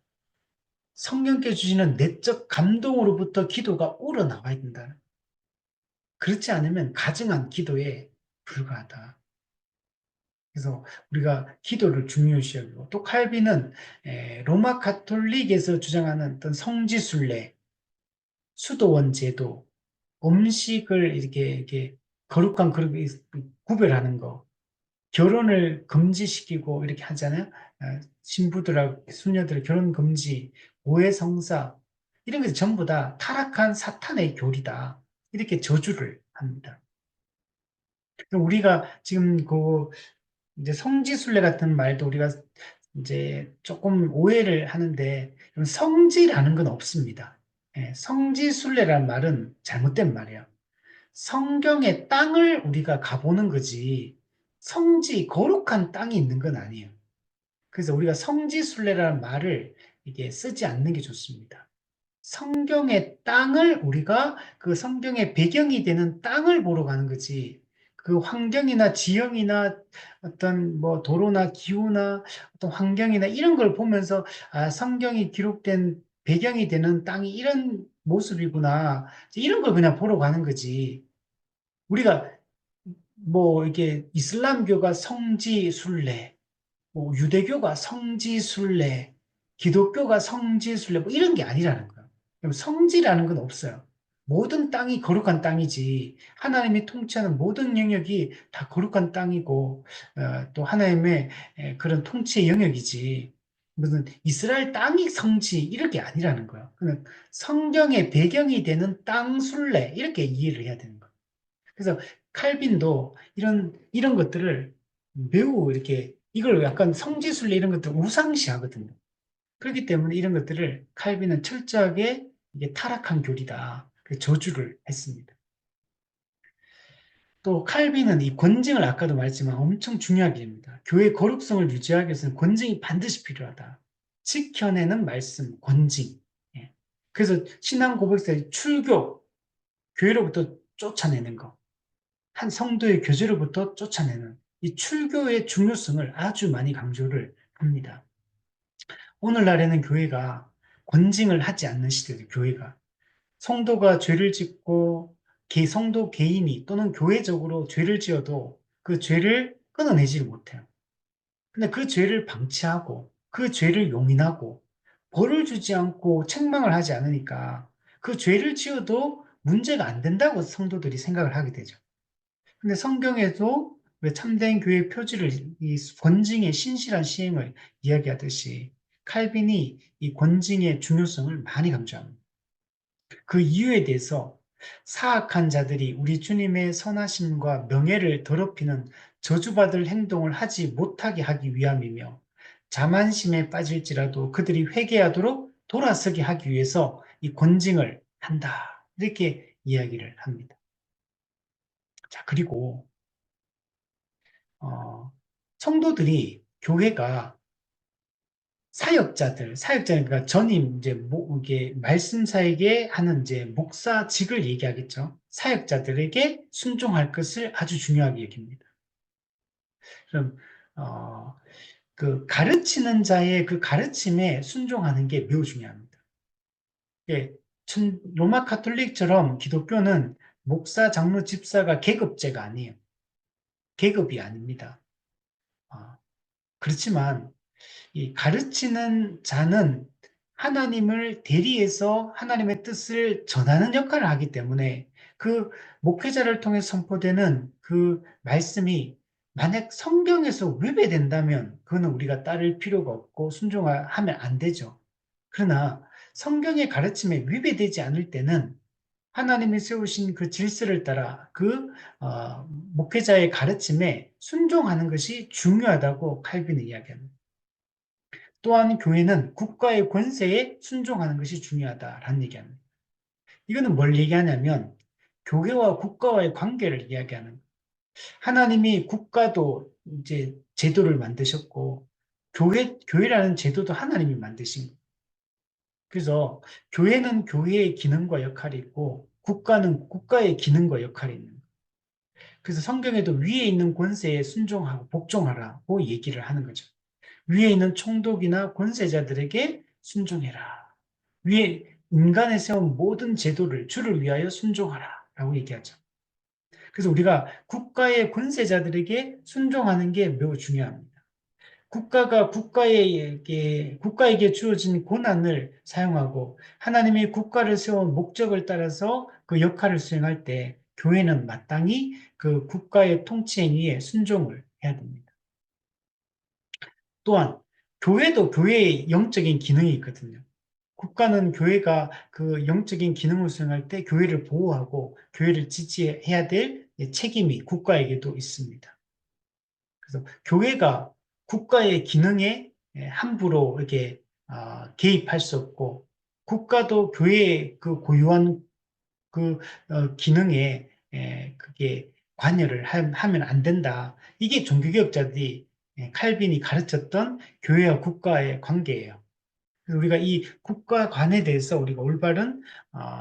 성령께 주시는 내적 감동으로부터 기도가 우러나와야 된다. 그렇지 않으면 가증한 기도에 불과하다. 그래서 우리가 기도를 중요시 여기고 또 칼빈은 로마 가톨릭에서 주장하는 어떤 성지순례, 수도원 제도, 음식을 이렇게 거룩한 그릇 구별하는 거 결혼을 금지시키고 이렇게 하잖아요. 신부들하고 수녀들의 결혼 금지, 고해성사 이런 것이 전부 다 타락한 사탄의 교리다. 이렇게 저주를 합니다. 우리가 지금 그 이제 성지순례 같은 말도 우리가 이제 조금 오해를 하는데 성지라는 건 없습니다. 성지순례라는 말은 잘못된 말이에요. 성경의 땅을 우리가 가보는 거지 성지, 거룩한 땅이 있는 건 아니에요. 그래서 우리가 성지순례라는 말을 이게 쓰지 않는 게 좋습니다. 성경의 땅을 우리가 그 성경의 배경이 되는 땅을 보러 가는 거지. 그 환경이나 지형이나 어떤 뭐 도로나 기후나 어떤 환경이나 이런 걸 보면서 아, 성경이 기록된 배경이 되는 땅이 이런 모습이구나. 이런 걸 그냥 보러 가는 거지. 우리가 뭐 이게 이슬람교가 성지순례, 뭐 유대교가 성지순례, 기독교가 성지순례 뭐 이런 게 아니라는 거예요. 그럼 성지라는 건 없어요. 모든 땅이 거룩한 땅이지 하나님이 통치하는 모든 영역이 다 거룩한 땅이고 또 하나님의 그런 통치의 영역이지 무슨 이스라엘 땅이 성지 이런 게 아니라는 거예요. 그냥 성경의 배경이 되는 땅 순례 이렇게 이해를 해야 되는 거예요. 그래서 칼빈도 이런 것들을 매우 이렇게 이걸 약간 성지순례 이런 것들 우상시하거든요. 그렇기 때문에 이런 것들을 칼빈은 철저하게 이게 타락한 교리다. 그 저주를 했습니다. 또 칼빈은 이 권징을 아까도 말했지만 엄청 중요하게 합니다. 교회 거룩성을 유지하기 위해서는 권징이 반드시 필요하다. 지켜내는 말씀, 권징. 예. 그래서 신앙 고백서의 출교, 교회로부터 쫓아내는 거. 한 성도의 교제로부터 쫓아내는 이 출교의 중요성을 아주 많이 강조를 합니다. 오늘날에는 교회가 권징을 하지 않는 시대도 교회가 성도가 죄를 짓고 성도 개인이 또는 교회적으로 죄를 지어도 그 죄를 끊어내지 못해요. 근데 그 죄를 방치하고 그 죄를 용인하고 벌을 주지 않고 책망을 하지 않으니까 그 죄를 지어도 문제가 안 된다고 성도들이 생각을 하게 되죠. 근데 성경에도 왜 참된 교회의 표지를 이 권징의 신실한 시행을 이야기하듯이 칼빈이 이 권징의 중요성을 많이 강조합니다. 그 이유에 대해서 사악한 자들이 우리 주님의 선하심과 명예를 더럽히는 저주받을 행동을 하지 못하게 하기 위함이며 자만심에 빠질지라도 그들이 회개하도록 돌아서게 하기 위해서 이 권징을 한다. 이렇게 이야기를 합니다. 자, 그리고 어, 성도들이 교회가 사역자니까 전임 이제 이게 말씀사에게 하는 이제 목사직을 얘기하겠죠. 사역자들에게 순종할 것을 아주 중요하게 여깁니다. 그럼 어, 그 가르치는 자의 그 가르침에 순종하는 게 매우 중요합니다. 예, 로마 카톨릭처럼 기독교는 목사, 장로, 집사가 계급제가 아니에요. 계급이 아닙니다. 어, 그렇지만 이 가르치는 자는 하나님을 대리해서 하나님의 뜻을 전하는 역할을 하기 때문에 그 목회자를 통해 선포되는 그 말씀이 만약 성경에서 위배된다면 그거는 우리가 따를 필요가 없고 순종하면 안 되죠. 그러나 성경의 가르침에 위배되지 않을 때는 하나님이 세우신 그 질서를 따라 그 목회자의 가르침에 순종하는 것이 중요하다고 칼빈은 이야기합니다. 또한 교회는 국가의 권세에 순종하는 것이 중요하다라는 얘기합니다. 이거는 뭘 얘기하냐면 교회와 국가와의 관계를 이야기하는 거예요. 하나님이 국가도 이제 제도를 만드셨고 교회라는 제도도 하나님이 만드신 거예요. 그래서 교회는 교회의 기능과 역할이 있고 국가는 국가의 기능과 역할이 있는 거예요. 그래서 성경에도 위에 있는 권세에 순종하고 복종하라고 얘기를 하는 거죠. 위에 있는 총독이나 권세자들에게 순종해라. 위에 인간에 세운 모든 제도를 주를 위하여 순종하라. 라고 얘기하죠. 그래서 우리가 국가의 권세자들에게 순종하는 게 매우 중요합니다. 국가가 국가에게 주어진 권한을 사용하고 하나님이 국가를 세운 목적을 따라서 그 역할을 수행할 때 교회는 마땅히 그 국가의 통치 행위에 순종을 해야 됩니다. 또한 교회도 교회의 영적인 기능이 있거든요. 국가는 교회가 그 영적인 기능을 수행할 때 교회를 보호하고 교회를 지지해야 될 책임이 국가에게도 있습니다. 그래서 교회가 국가의 기능에 함부로 이렇게 개입할 수 없고 국가도 교회의 그 고유한 그 기능에 그게 관여를 하면 안 된다. 이게 종교개혁자들이 칼빈이 가르쳤던 교회와 국가의 관계예요. 그래서 우리가 이 국가관에 대해서 우리가 올바른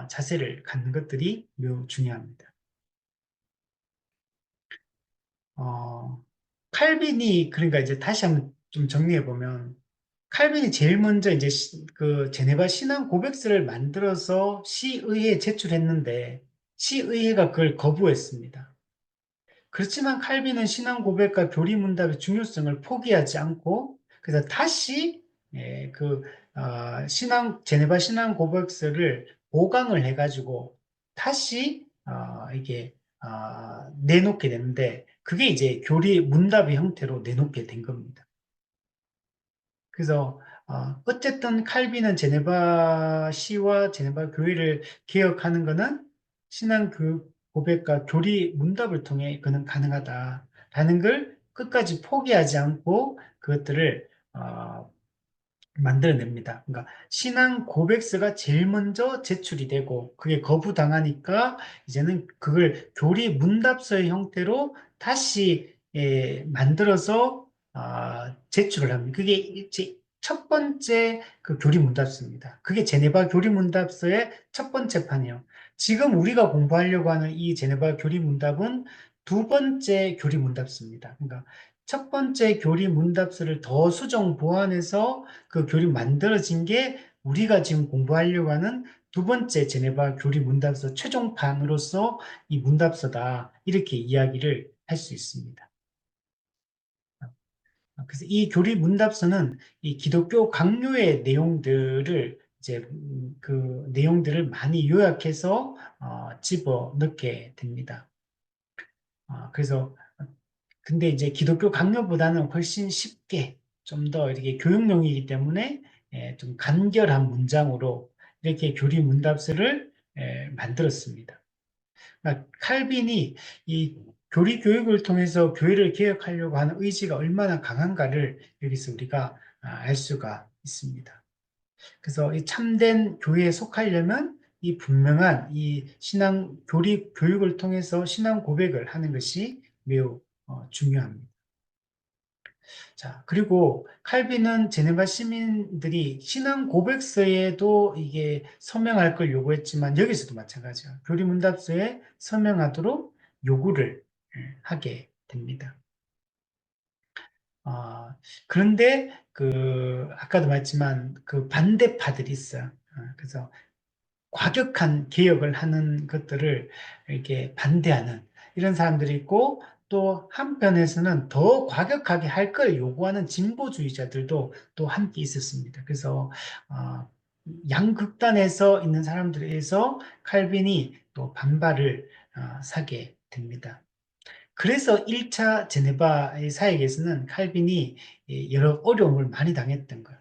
자세를 갖는 것들이 매우 중요합니다. 어, 칼빈이 그러니까 이제 다시 한번 좀 정리해 보면 칼빈이 제일 먼저 이제 그 제네바 신앙 고백서를 만들어서 시의회에 제출했는데 시의회가 그걸 거부했습니다. 그렇지만 칼빈은 신앙 고백과 교리 문답의 중요성을 포기하지 않고 그래서 다시 그 신앙 제네바 신앙 고백서를 보강을 해가지고 다시 이게 내놓게 되는데 그게 이제 교리 문답의 형태로 내놓게 된 겁니다. 그래서 어쨌든 칼빈은 제네바 시와 제네바 교회를 개혁하는 것은 신앙 고백과 교리 문답을 통해 그는 가능하다라는 걸 끝까지 포기하지 않고 그것들을 만들어냅니다. 그러니까 신앙 고백서가 제일 먼저 제출이 되고 그게 거부당하니까 이제는 그걸 교리 문답서의 형태로 다시 만들어서 제출을 합니다. 그게 첫 번째 그 교리 문답서입니다. 그게 제네바 교리 문답서의 첫 번째 판이에요. 지금 우리가 공부하려고 하는 이 제네바 교리 문답은 두 번째 교리 문답서입니다. 그러니까 첫 번째 교리 문답서를 더 수정 보완해서 그 교리 만들어진 게 우리가 지금 공부하려고 하는 두 번째 제네바 교리 문답서 최종판으로서 이 문답서다. 이렇게 이야기를 할 수 있습니다. 그래서 이 교리 문답서는 이 기독교 강요의 내용들을 이제 그 내용들을 많이 요약해서 집어 넣게 됩니다. 그래서 근데 이제 기독교 강요보다는 훨씬 쉽게 좀 더 이렇게 교육용이기 때문에 좀 간결한 문장으로 이렇게 교리 문답서를 만들었습니다. 그러니까 칼빈이 이 교리 교육을 통해서 교회를 개혁하려고 하는 의지가 얼마나 강한가를 여기서 우리가 알 수가 있습니다. 그래서 이 참된 교회에 속하려면 이 분명한 이 신앙 교리 교육을 통해서 신앙 고백을 하는 것이 매우 중요합니다. 자, 그리고 칼빈은 제네바 시민들이 신앙 고백서에도 이게 서명할 걸 요구했지만 여기서도 마찬가지야. 교리 문답서에 서명하도록 요구를 하게 됩니다. 그런데 그 아까도 말했지만 그 반대파들이 있어요. 그래서 과격한 개혁을 하는 것들을 이렇게 반대하는 이런 사람들이 있고 또 한편에서는 더 과격하게 할 걸 요구하는 진보주의자들도 또 함께 있었습니다. 그래서 양극단에서 있는 사람들에서 칼빈이 또 반발을 사게 됩니다. 그래서 1차 제네바의 사역에서는 칼빈이 여러 어려움을 많이 당했던 거예요.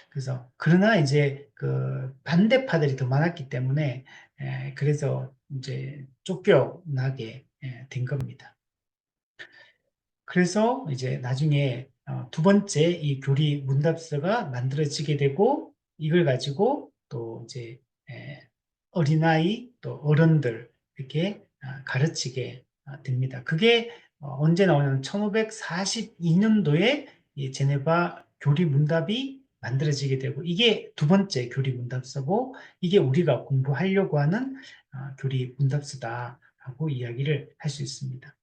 그래서 그러나 이제 그 반대파들이 더 많았기 때문에 그래서 이제 쫓겨나게 된 겁니다. 그래서 이제 나중에 두 번째 이 교리 문답서가 만들어지게 되고 이걸 가지고 또 이제 어린아이 또 어른들 이렇게 가르치게 됩니다. 그게 언제 나오냐면 1542년도에 이 제네바 교리 문답이 만들어지게 되고 이게 두 번째 교리 문답서고 이게 우리가 공부하려고 하는 교리 문답서다라고 이야기를 할 수 있습니다.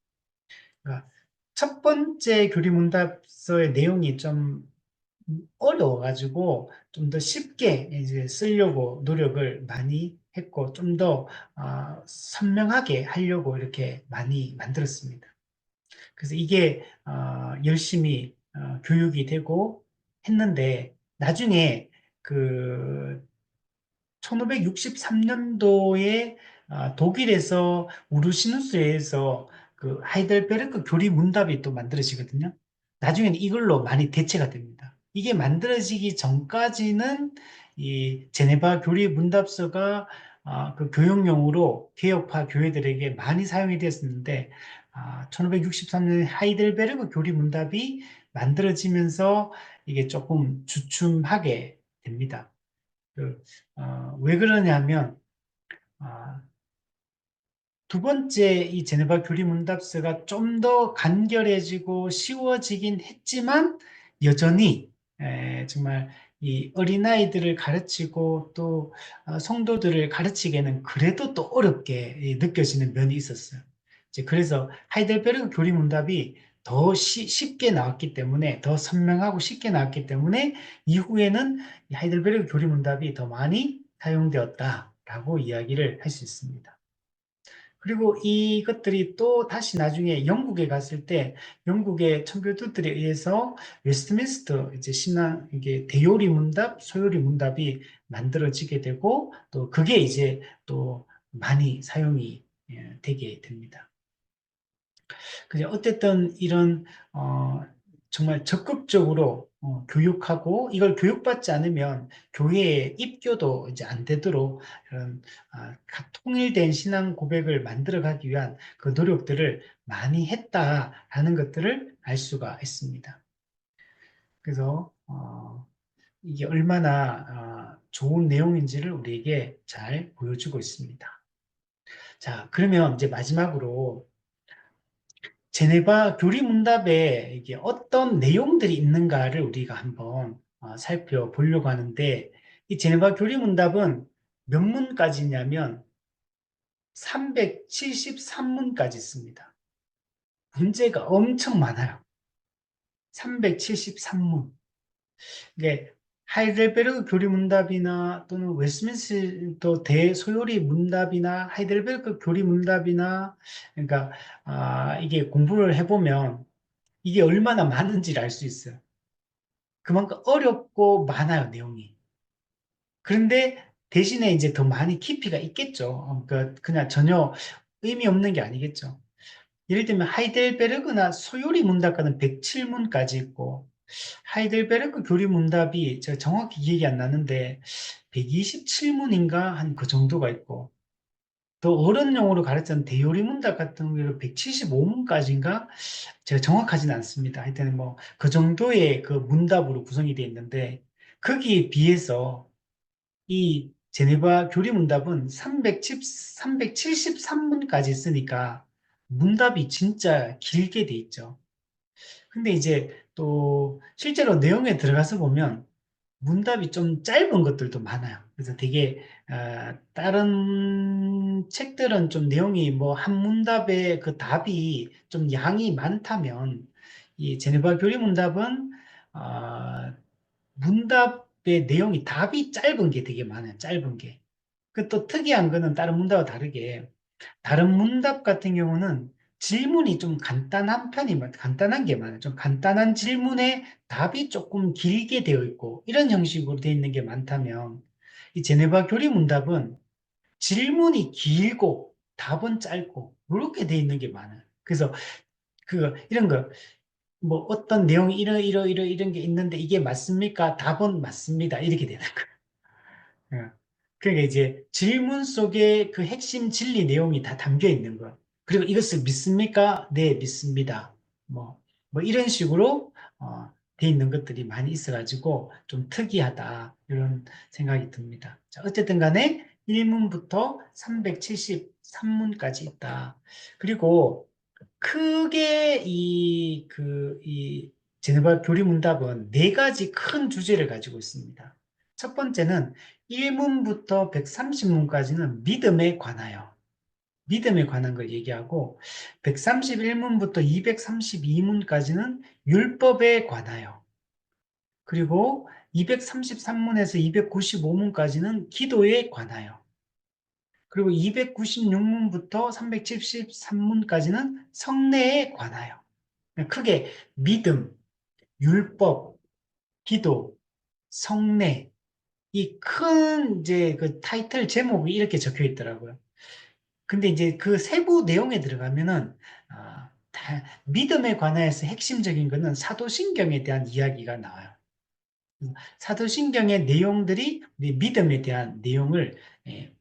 그러니까 첫 번째 교리 문답서의 내용이 좀 어려워가지고 좀 더 쉽게 이제 쓰려고 노력을 많이 했고 좀 더 선명하게 하려고 이렇게 많이 만들었습니다. 그래서 이게 열심히 교육이 되고 했는데 나중에 그 1563년도에 독일에서 우르시누스에서 그 하이델베르크 교리 문답이 또 만들어지거든요. 나중에는 이걸로 많이 대체가 됩니다. 이게 만들어지기 전까지는 이 제네바 교리 문답서가 그 교육용으로 개혁파 교회들에게 많이 사용이 되었는데 1563년에 하이델베르크 교리 문답이 만들어지면서 이게 조금 주춤하게 됩니다. 왜 그러냐면 아, 두 번째 이 제네바 교리 문답서가 좀 더 간결해지고 쉬워지긴 했지만 여전히 정말 이 어린아이들을 가르치고 또 성도들을 가르치기에는 그래도 또 어렵게 느껴지는 면이 있었어요. 이제 그래서 하이델베르크 교리 문답이 더 쉽게 나왔기 때문에 더 선명하고 쉽게 나왔기 때문에 이후에는 이 하이델베르크 교리 문답이 더 많이 사용되었다라고 이야기를 할 수 있습니다. 그리고 이것들이 또 다시 나중에 영국에 갔을 때 영국의 천교도들에 의해서 웨스트민스터 이제 신앙 이게 대요리 문답, 소요리 문답이 만들어지게 되고 또 그게 이제 또 많이 사용이 되게 됩니다. 그냥 어쨌든 이런 정말 적극적으로 교육하고 이걸 교육받지 않으면 교회에 입교도 이제 안 되도록 이런 통일된 신앙 고백을 만들어가기 위한 그 노력들을 많이 했다라는 것들을 알 수가 있습니다. 그래서 이게 얼마나 좋은 내용인지를 우리에게 잘 보여주고 있습니다. 자, 그러면 이제 마지막으로 제네바 교리 문답에 이게 어떤 내용들이 있는가를 우리가 한번 살펴보려고 하는데 이 제네바 교리 문답은 몇 문까지냐면 373문까지 있습니다. 문제가 엄청 많아요. 373문. 이게 하이델베르크 교리 문답이나 또는 웨스민스터 대소요리 문답이나 하이델베르크 교리 문답이나 그러니까 이게 공부를 해보면 이게 얼마나 많은지를 알 수 있어요. 그만큼 어렵고 많아요, 내용이. 그런데 대신에 이제 더 많이 깊이가 있겠죠. 그러니까 그냥 전혀 의미 없는 게 아니겠죠. 예를 들면 하이델베르크나 소요리 문답가는 107문까지 있고 하이델베르크 교리 문답이 제가 정확히 기억이 안 나는데 127문인가 한 그 정도가 있고 또 어른용으로 가르치는 대요리 문답 같은 경우는 175문까지인가 제가 정확하지는 않습니다. 하여튼 뭐 그 정도의 그 문답으로 구성이 되어 있는데 거기에 비해서 이 제네바 교리 문답은 373문까지 있으니까 문답이 진짜 길게 돼 있죠. 근데 이제 또 실제로 내용에 들어가서 보면 문답이 좀 짧은 것들도 많아요. 그래서 되게 다른 책들은 좀 내용이 뭐 한 문답에 그 답이 좀 양이 많다면 이 제네바 교리 문답은 문답의 내용이 답이 짧은 게 되게 많아요. 짧은 게. 그 또 특이한 거는 다른 문답과 다르게 다른 문답 같은 경우는 질문이 좀 간단한 편이 간단한 게 많아요. 좀 간단한 질문에 답이 조금 길게 되어 있고 이런 형식으로 되어 있는 게 많다면 이 제네바 교리 문답은 질문이 길고 답은 짧고 이렇게 되어 있는 게 많아요. 그래서 이런 거 뭐 어떤 내용이 이런 게 있는데 이게 맞습니까? 답은 맞습니다. 이렇게 되는 거예요. 그러니까 이제 질문 속에 그 핵심 진리 내용이 다 담겨 있는 거. 그리고 이것을 믿습니까? 네, 믿습니다. 뭐 이런 식으로 돼 있는 것들이 많이 있어가지고 좀 특이하다 이런 생각이 듭니다. 자, 어쨌든 간에 1문부터 373문까지 있다. 그리고 크게 이 제네바 교리문답은 네 가지 큰 주제를 가지고 있습니다. 첫 번째는 1문부터 130문까지는 믿음에 관하여, 믿음에 관한 걸 얘기하고, 131문부터 232문까지는 율법에 관하여, 그리고 233문에서 295문까지는 기도에 관하여, 그리고 296문부터 373문까지는 성례에 관하여. 크게 믿음, 율법, 기도, 성례, 이 큰 이제 그 타이틀 제목이 이렇게 적혀 있더라고요. 근데 이제 그 세부 내용에 들어가면은 믿음에 관해서 핵심적인 것은 사도신경에 대한 이야기가 나와요. 사도신경의 내용들이 우리 믿음에 대한 내용을 예,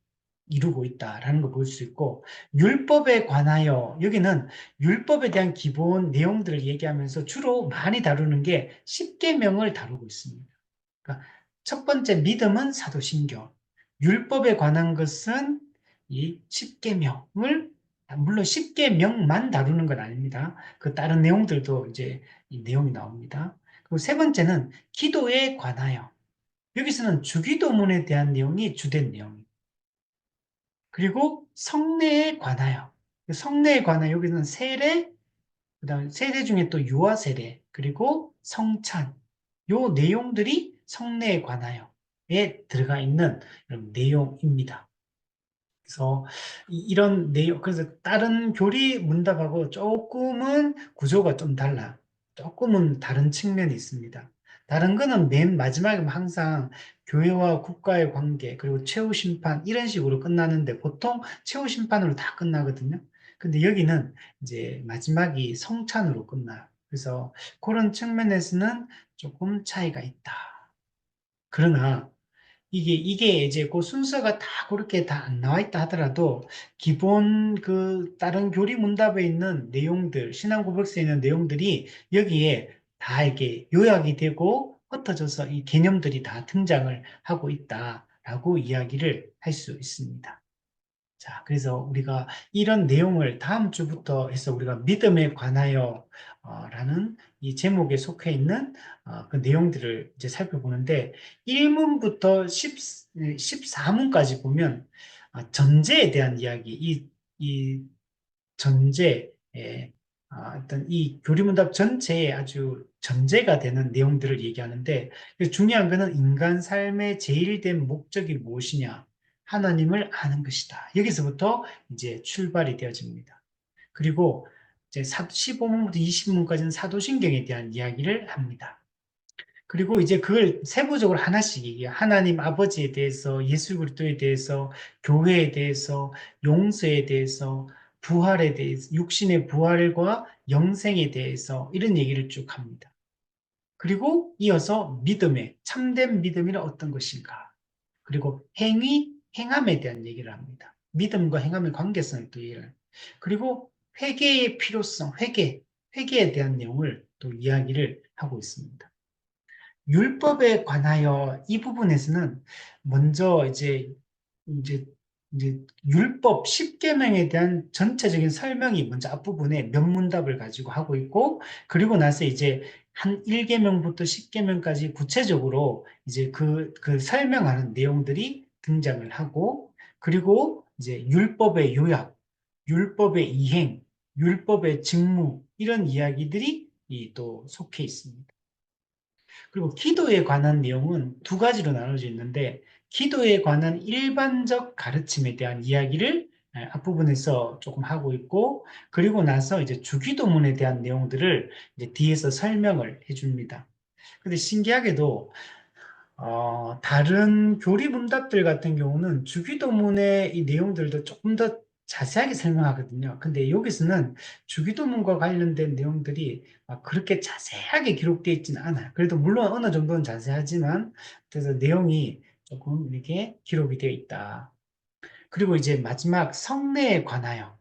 이루고 있다라는 걸 볼 수 있고, 율법에 관하여 여기는 율법에 대한 기본 내용들을 얘기하면서 주로 많이 다루는 게 십계명을 다루고 있습니다. 그러니까 첫 번째 믿음은 사도신경, 율법에 관한 것은 이 십계명을, 물론 십계명만 다루는 건 아닙니다. 그 다른 내용들도 이제 이 내용이 나옵니다. 그리고 세 번째는 기도에 관하여, 여기서는 주기도문에 대한 내용이 주된 내용입니다. 그리고 성례에 관하여, 성례에 관하여 여기는 세례, 그다음에 세례 중에 또 유아 세례, 그리고 성찬, 요 내용들이 성례에 관하여에 들어가 있는 이런 내용입니다. 그래서 이런 내용, 그래서 다른 교리 문답하고 조금은 구조가 좀 달라. 조금은 다른 측면이 있습니다. 다른 거는 맨 마지막에 항상 교회와 국가의 관계, 그리고 최후 심판, 이런 식으로 끝나는데 보통 최후 심판으로 다 끝나거든요. 근데 여기는 이제 마지막이 성찬으로 끝나요. 그래서 그런 측면에서는 조금 차이가 있다. 그러나 이게 이제 그 순서가 다 그렇게 다 안 나와 있다 하더라도 기본 그 다른 교리 문답에 있는 내용들, 신앙 고백서에 있는 내용들이 여기에 다 이렇게 요약이 되고 흩어져서 이 개념들이 다 등장을 하고 있다라고 이야기를 할 수 있습니다. 자, 그래서 우리가 이런 내용을 다음 주부터 해서 우리가 믿음에 관하여 라는 이 제목에 속해 있는 그 내용들을 이제 살펴보는데 1문부터 14문까지 보면 전제에 대한 이야기, 이 전제에 어떤 이 교리문답 전체에 아주 전제가 되는 내용들을 얘기하는데 중요한 것은 인간 삶의 제일된 목적이 무엇이냐? 하나님을 아는 것이다. 여기서부터 이제 출발이 되어집니다. 그리고 이제 15문부터 20문까지는 사도신경에 대한 이야기를 합니다. 그리고 이제 그걸 세부적으로 하나씩 얘기해요. 하나님 아버지에 대해서, 예수 그리스도에 대해서, 교회에 대해서, 용서에 대해서, 부활에 대해서, 육신의 부활과 영생에 대해서 이런 얘기를 쭉 합니다. 그리고 이어서 믿음의 참된 믿음이란 어떤 것인가? 그리고 행함에 대한 얘기를 합니다. 믿음과 행함의 관계성을 또 얘기를 합니다. 그리고 회개의 필요성, 회개에 대한 내용을 또 이야기를 하고 있습니다. 율법에 관하여 이 부분에서는 먼저 이제, 이제 율법 10계명에 대한 전체적인 설명이 먼저 앞부분에 명문답을 가지고 하고 있고, 그리고 나서 이제 한 1계명부터 10계명까지 구체적으로 이제 그 설명하는 내용들이 등장을 하고, 그리고 이제 율법의 요약, 율법의 이행, 율법의 직무, 이런 이야기들이 또 속해 있습니다. 그리고 기도에 관한 내용은 두 가지로 나눠져 있는데, 기도에 관한 일반적 가르침에 대한 이야기를 앞부분에서 조금 하고 있고, 그리고 나서 이제 주기도문에 대한 내용들을 이제 뒤에서 설명을 해줍니다. 근데 신기하게도 다른 교리 문답들 같은 경우는 주기도문의 이 내용들도 조금 더 자세하게 설명하거든요. 근데 여기서는 주기도문과 관련된 내용들이 막 그렇게 자세하게 기록되어 있지는 않아요. 그래도 물론 어느 정도는 자세하지만, 그래서 내용이 조금 이렇게 기록이 되어 있다. 그리고 이제 마지막 성례에 관하여,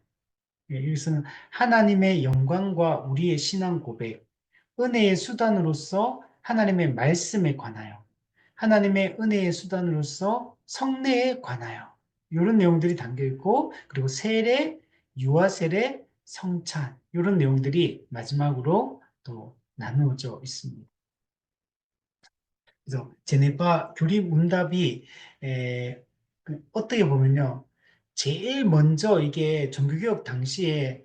여기서는 하나님의 영광과 우리의 신앙 고백, 은혜의 수단으로서 하나님의 말씀에 관하여, 하나님의 은혜의 수단으로서 성례에 관하여 이런 내용들이 담겨 있고, 그리고 세례, 유아 세례, 성찬 이런 내용들이 마지막으로 또 나누어져 있습니다. 그래서 제네바 교리 문답이 어떻게 보면요, 제일 먼저 이게 종교개혁 당시에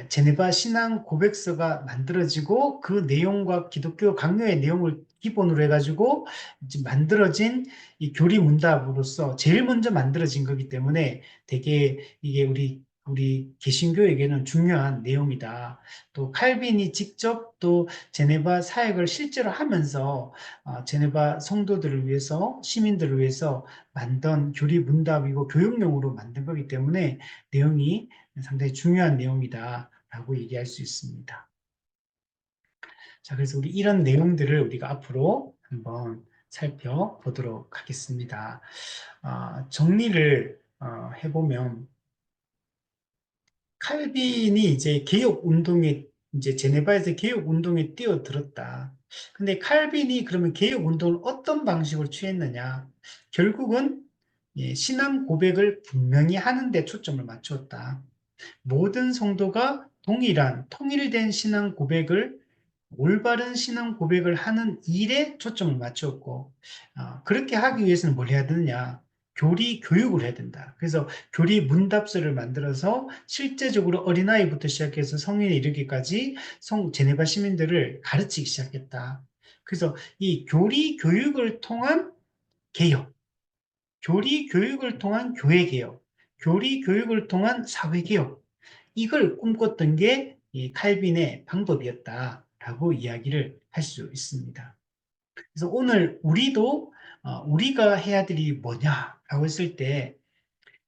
제네바 신앙 고백서가 만들어지고 그 내용과 기독교 강요의 내용을 기본으로 해가지고 이제 만들어진 이 교리 문답으로서 제일 먼저 만들어진 거기 때문에 되게 이게 우리 개신교에게는 중요한 내용이다. 또 칼빈이 직접 또 제네바 사역을 실제로 하면서 제네바 성도들을 위해서, 시민들을 위해서 만든 교리 문답이고 교육용으로 만든 거기 때문에 내용이 상당히 중요한 내용이다 라고 얘기할 수 있습니다. 자, 그래서 우리 이런 내용들을 우리가 앞으로 한번 살펴보도록 하겠습니다. 정리를 해보면 칼빈이 이제 개혁 운동에 이제 제네바에서 개혁 운동에 뛰어들었다. 근데 칼빈이 그러면 개혁 운동을 어떤 방식으로 취했느냐? 결국은 신앙 고백을 분명히 하는 데 초점을 맞추었다. 모든 성도가 동일한 통일된 신앙 고백을 올바른 신앙 고백을 하는 일에 초점을 맞추었고 그렇게 하기 위해서는 뭘 해야 되느냐? 교리 교육을 해야 된다. 그래서 교리 문답서를 만들어서 실제적으로 어린아이부터 시작해서 성인에 이르기까지 제네바 시민들을 가르치기 시작했다. 그래서 이 교리 교육을 통한 개혁, 교리 교육을 통한 교회 개혁, 교리 교육을 통한 사회 개혁, 이걸 꿈꿨던 게 이 칼빈의 방법이었다라고 이야기를 할 수 있습니다. 그래서 오늘 우리도 우리가 해야 될 일이 뭐냐라고 했을 때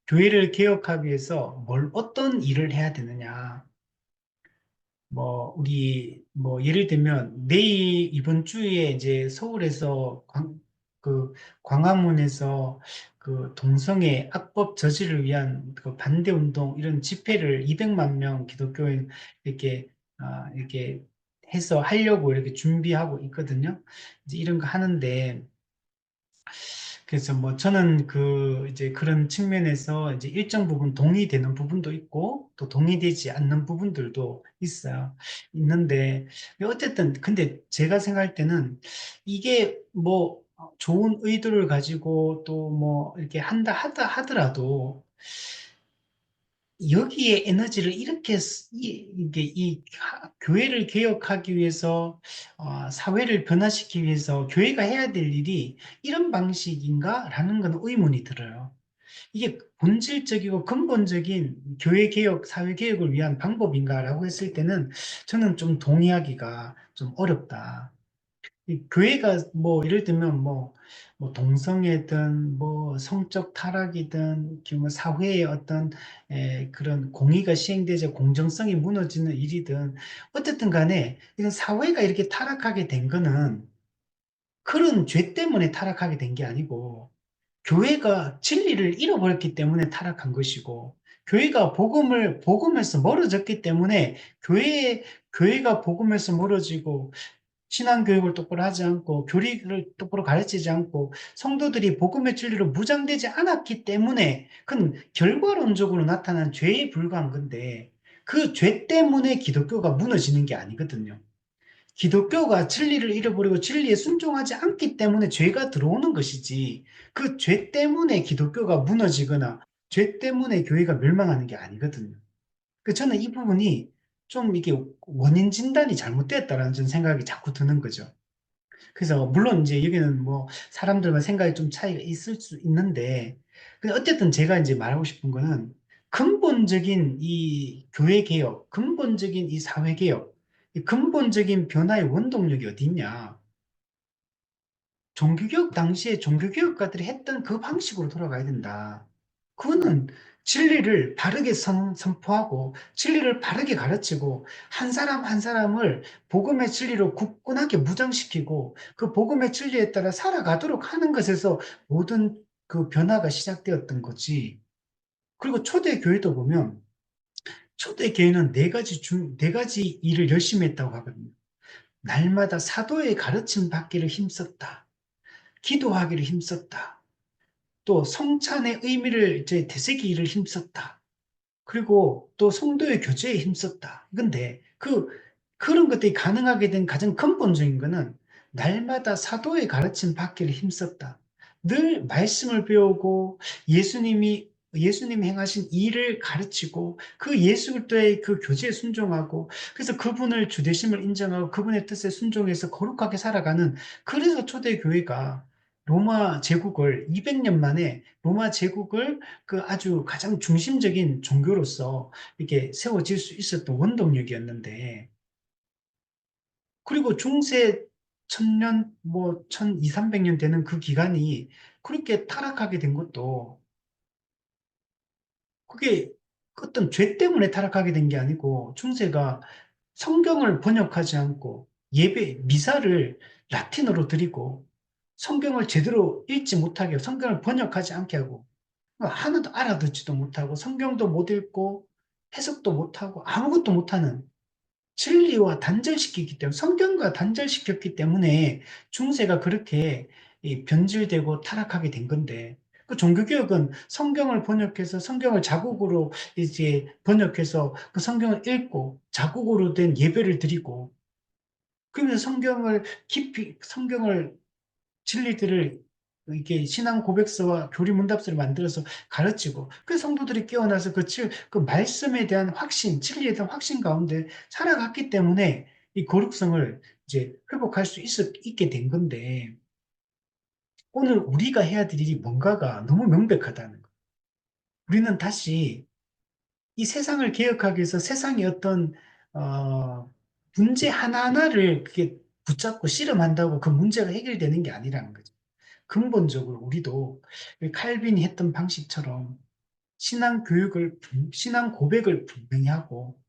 교회를 개혁하기 위해서 어떤 일을 해야 되느냐. 우리 예를 들면 내일 이번 주에 이제 서울에서 그 광화문에서 그 동성애 악법 저지를 위한 그 반대 운동 이런 집회를 200만 명 기독교인 이렇게 이렇게 해서 하려고 이렇게 준비하고 있거든요. 이제 이런 거 하는데 그래서 저는 이제 그런 측면에서 이제 일정 부분 동의되는 부분도 있고 또 동의되지 않는 부분들도 있어요. 있는데 어쨌든 근데 제가 생각할 때는 이게 좋은 의도를 가지고 또 이렇게 하다 하더라도 여기에 에너지를 이렇게 이게 교회를 개혁하기 위해서 사회를 변화시키기 위해서 교회가 해야 될 일이 이런 방식인가라는 건 의문이 들어요. 이게 본질적이고 근본적인 교회 개혁, 사회 개혁을 위한 방법인가라고 했을 때는 저는 좀 동의하기가 좀 어렵다. 이 교회가 예를 들면 동성애든 성적 타락이든 사회의 어떤 그런 공의가 시행되자 공정성이 무너지는 일이든 어쨌든 간에 이런 사회가 이렇게 타락하게 된 거는 그런 죄 때문에 타락하게 된 게 아니고 교회가 진리를 잃어버렸기 때문에 타락한 것이고 교회가 복음에서 멀어졌기 때문에 교회가 복음에서 멀어지고 신앙 교육을 똑바로 하지 않고 교리를 똑바로 가르치지 않고 성도들이 복음의 진리로 무장되지 않았기 때문에 그건 결과론적으로 나타난 죄에 불과한 건데 그 죄 때문에 기독교가 무너지는 게 아니거든요. 기독교가 진리를 잃어버리고 진리에 순종하지 않기 때문에 죄가 들어오는 것이지 그 죄 때문에 기독교가 무너지거나 죄 때문에 교회가 멸망하는 게 아니거든요. 저는 이 부분이 좀 이게 원인 진단이 잘못됐다라는 전 생각이 자꾸 드는 거죠. 그래서 물론 이제 여기는 사람들만 생각이 좀 차이가 있을 수 있는데 근데 어쨌든 제가 이제 말하고 싶은 거는 근본적인 이 교회 개혁, 근본적인 이 사회 개혁, 이 근본적인 변화의 원동력이 어디 있냐? 종교개혁 당시에 종교개혁가들이 했던 그 방식으로 돌아가야 된다. 그거는 진리를 바르게 선포하고 진리를 바르게 가르치고 한 사람 한 사람을 복음의 진리로 굳건하게 무장시키고 그 복음의 진리에 따라 살아가도록 하는 것에서 모든 그 변화가 시작되었던 거지. 그리고 초대교회도 보면 초대교회는 네 가지 일을 열심히 했다고 하거든요. 날마다 사도의 가르침 받기를 힘썼다. 기도하기를 힘썼다. 또 성찬의 의미를 이제 되새기기를 힘썼다. 그리고 또 성도의 교제에 힘썼다. 근데 그런 것들이 가능하게 된 가장 근본적인 거는 날마다 사도의 가르침 받기를 힘썼다. 늘 말씀을 배우고 예수님이 행하신 일을 가르치고 그 예수 그리스도의 그 교제에 순종하고 그래서 그분을 주되심을 인정하고 그분의 뜻에 순종해서 거룩하게 살아가는 그래서 초대교회가 로마 제국을 200년 만에 로마 제국을 그 아주 가장 중심적인 종교로서 이렇게 세워질 수 있었던 원동력이었는데, 그리고 중세 천년, 1200, 300년 되는 그 기간이 그렇게 타락하게 된 것도, 그게 어떤 죄 때문에 타락하게 된 게 아니고 중세가 성경을 번역하지 않고 예배, 미사를 라틴어로 드리고 성경을 제대로 읽지 못하게 하고 성경을 번역하지 않게 하고 하나도 알아듣지도 못하고 성경도 못 읽고 해석도 못하고 아무것도 못하는 진리와 단절시키기 때문에 성경과 단절시켰기 때문에 중세가 그렇게 이 변질되고 타락하게 된 건데 그 종교개혁은 성경을 번역해서 성경을 자국으로 이제 번역해서 그 성경을 읽고 자국으로 된 예배를 드리고 그러면서 성경을 깊이 성경을 진리들을 이게 신앙 고백서와 교리 문답서를 만들어서 가르치고 그 성도들이 깨어나서 그 말씀에 대한 확신, 진리에 대한 확신 가운데 살아갔기 때문에 이 거룩성을 이제 회복할 수 있게 된 건데 오늘 우리가 해야 될 일이 뭔가가 너무 명백하다는 거. 우리는 다시 이 세상을 개혁하기 위해서 세상의 어떤 문제 하나하나를 그게 붙잡고 씨름한다고 그 문제가 해결되는 게 아니라는 거죠. 근본적으로 우리도 칼빈이 했던 방식처럼 신앙 고백을 분명히 하고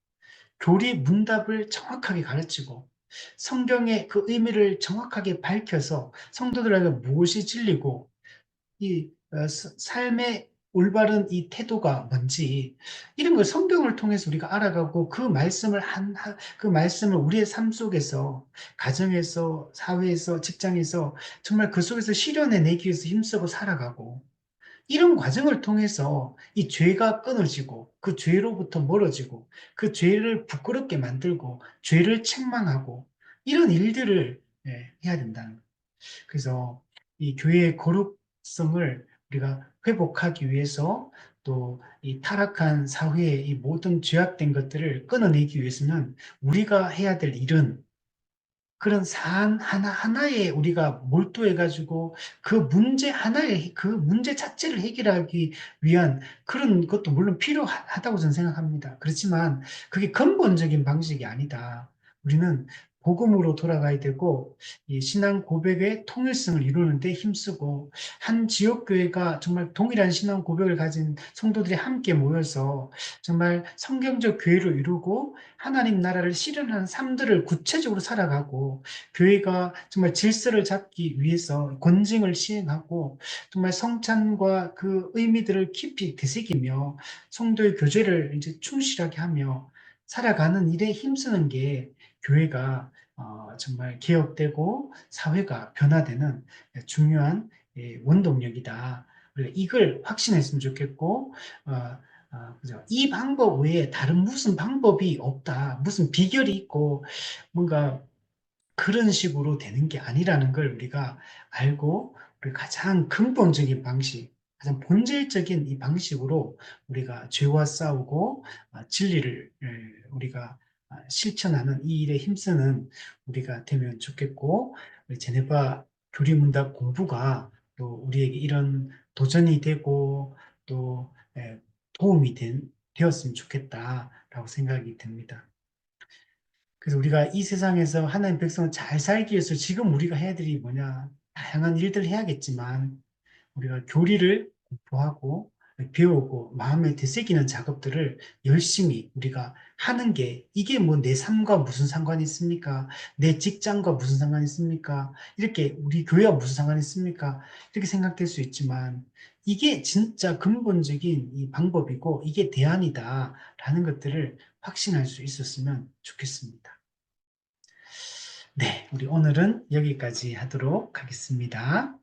교리 문답을 정확하게 가르치고 성경의 그 의미를 정확하게 밝혀서 성도들에게 무엇이 진리고 이 삶의 올바른 이 태도가 뭔지 이런 걸 성경을 통해서 우리가 알아가고 그 말씀을 우리의 삶 속에서 가정에서 사회에서 직장에서 정말 그 속에서 실현해 내기 위해서 힘쓰고 살아가고 이런 과정을 통해서 이 죄가 끊어지고 그 죄로부터 멀어지고 그 죄를 부끄럽게 만들고 죄를 책망하고 이런 일들을 해야 된다는 거예요. 그래서 이 교회의 거룩성을 우리가 회복하기 위해서 또 이 타락한 사회의 이 모든 죄악된 것들을 끊어내기 위해서는 우리가 해야 될 일은 그런 사안 하나하나에 우리가 몰두해가지고 그 문제 자체를 해결하기 위한 그런 것도 물론 필요하다고 저는 생각합니다. 그렇지만 그게 근본적인 방식이 아니다. 우리는 복음으로 돌아가야 되고 이 신앙 고백의 통일성을 이루는데 힘쓰고 한 지역교회가 정말 동일한 신앙 고백을 가진 성도들이 함께 모여서 정말 성경적 교회로 이루고 하나님 나라를 실현하는 삶들을 구체적으로 살아가고 교회가 정말 질서를 잡기 위해서 권징을 시행하고 정말 성찬과 그 의미들을 깊이 되새기며 성도의 교제를 이제 충실하게 하며 살아가는 일에 힘쓰는 게 교회가 정말 개혁되고 사회가 변화되는 중요한 원동력이다. 우리가 이걸 확신했으면 좋겠고 그죠? 이 방법 외에 다른 무슨 방법이 없다. 무슨 비결이 있고 뭔가 그런 식으로 되는 게 아니라는 걸 우리가 알고 우리 가장 근본적인 방식, 가장 본질적인 이 방식으로 우리가 죄와 싸우고 진리를 우리가 실천하는 이 일에 힘쓰는 우리가 되면 좋겠고 우리 제네바 교리문답 공부가 또 우리에게 이런 도전이 되고 또 도움이 되었으면 좋겠다라고 생각이 듭니다. 그래서 우리가 이 세상에서 하나님 백성을 잘 살기 위해서 지금 우리가 해야 될 일이 뭐냐? 다양한 일들 해야겠지만 우리가 교리를 공부하고 배우고 마음에 되새기는 작업들을 열심히 우리가 하는 게 이게 뭐 내 삶과 무슨 상관이 있습니까? 내 직장과 무슨 상관이 있습니까? 이렇게 우리 교회와 무슨 상관이 있습니까? 이렇게 생각될 수 있지만 이게 진짜 근본적인 이 방법이고 이게 대안이다라는 것들을 확신할 수 있었으면 좋겠습니다. 네, 우리 오늘은 여기까지 하도록 하겠습니다.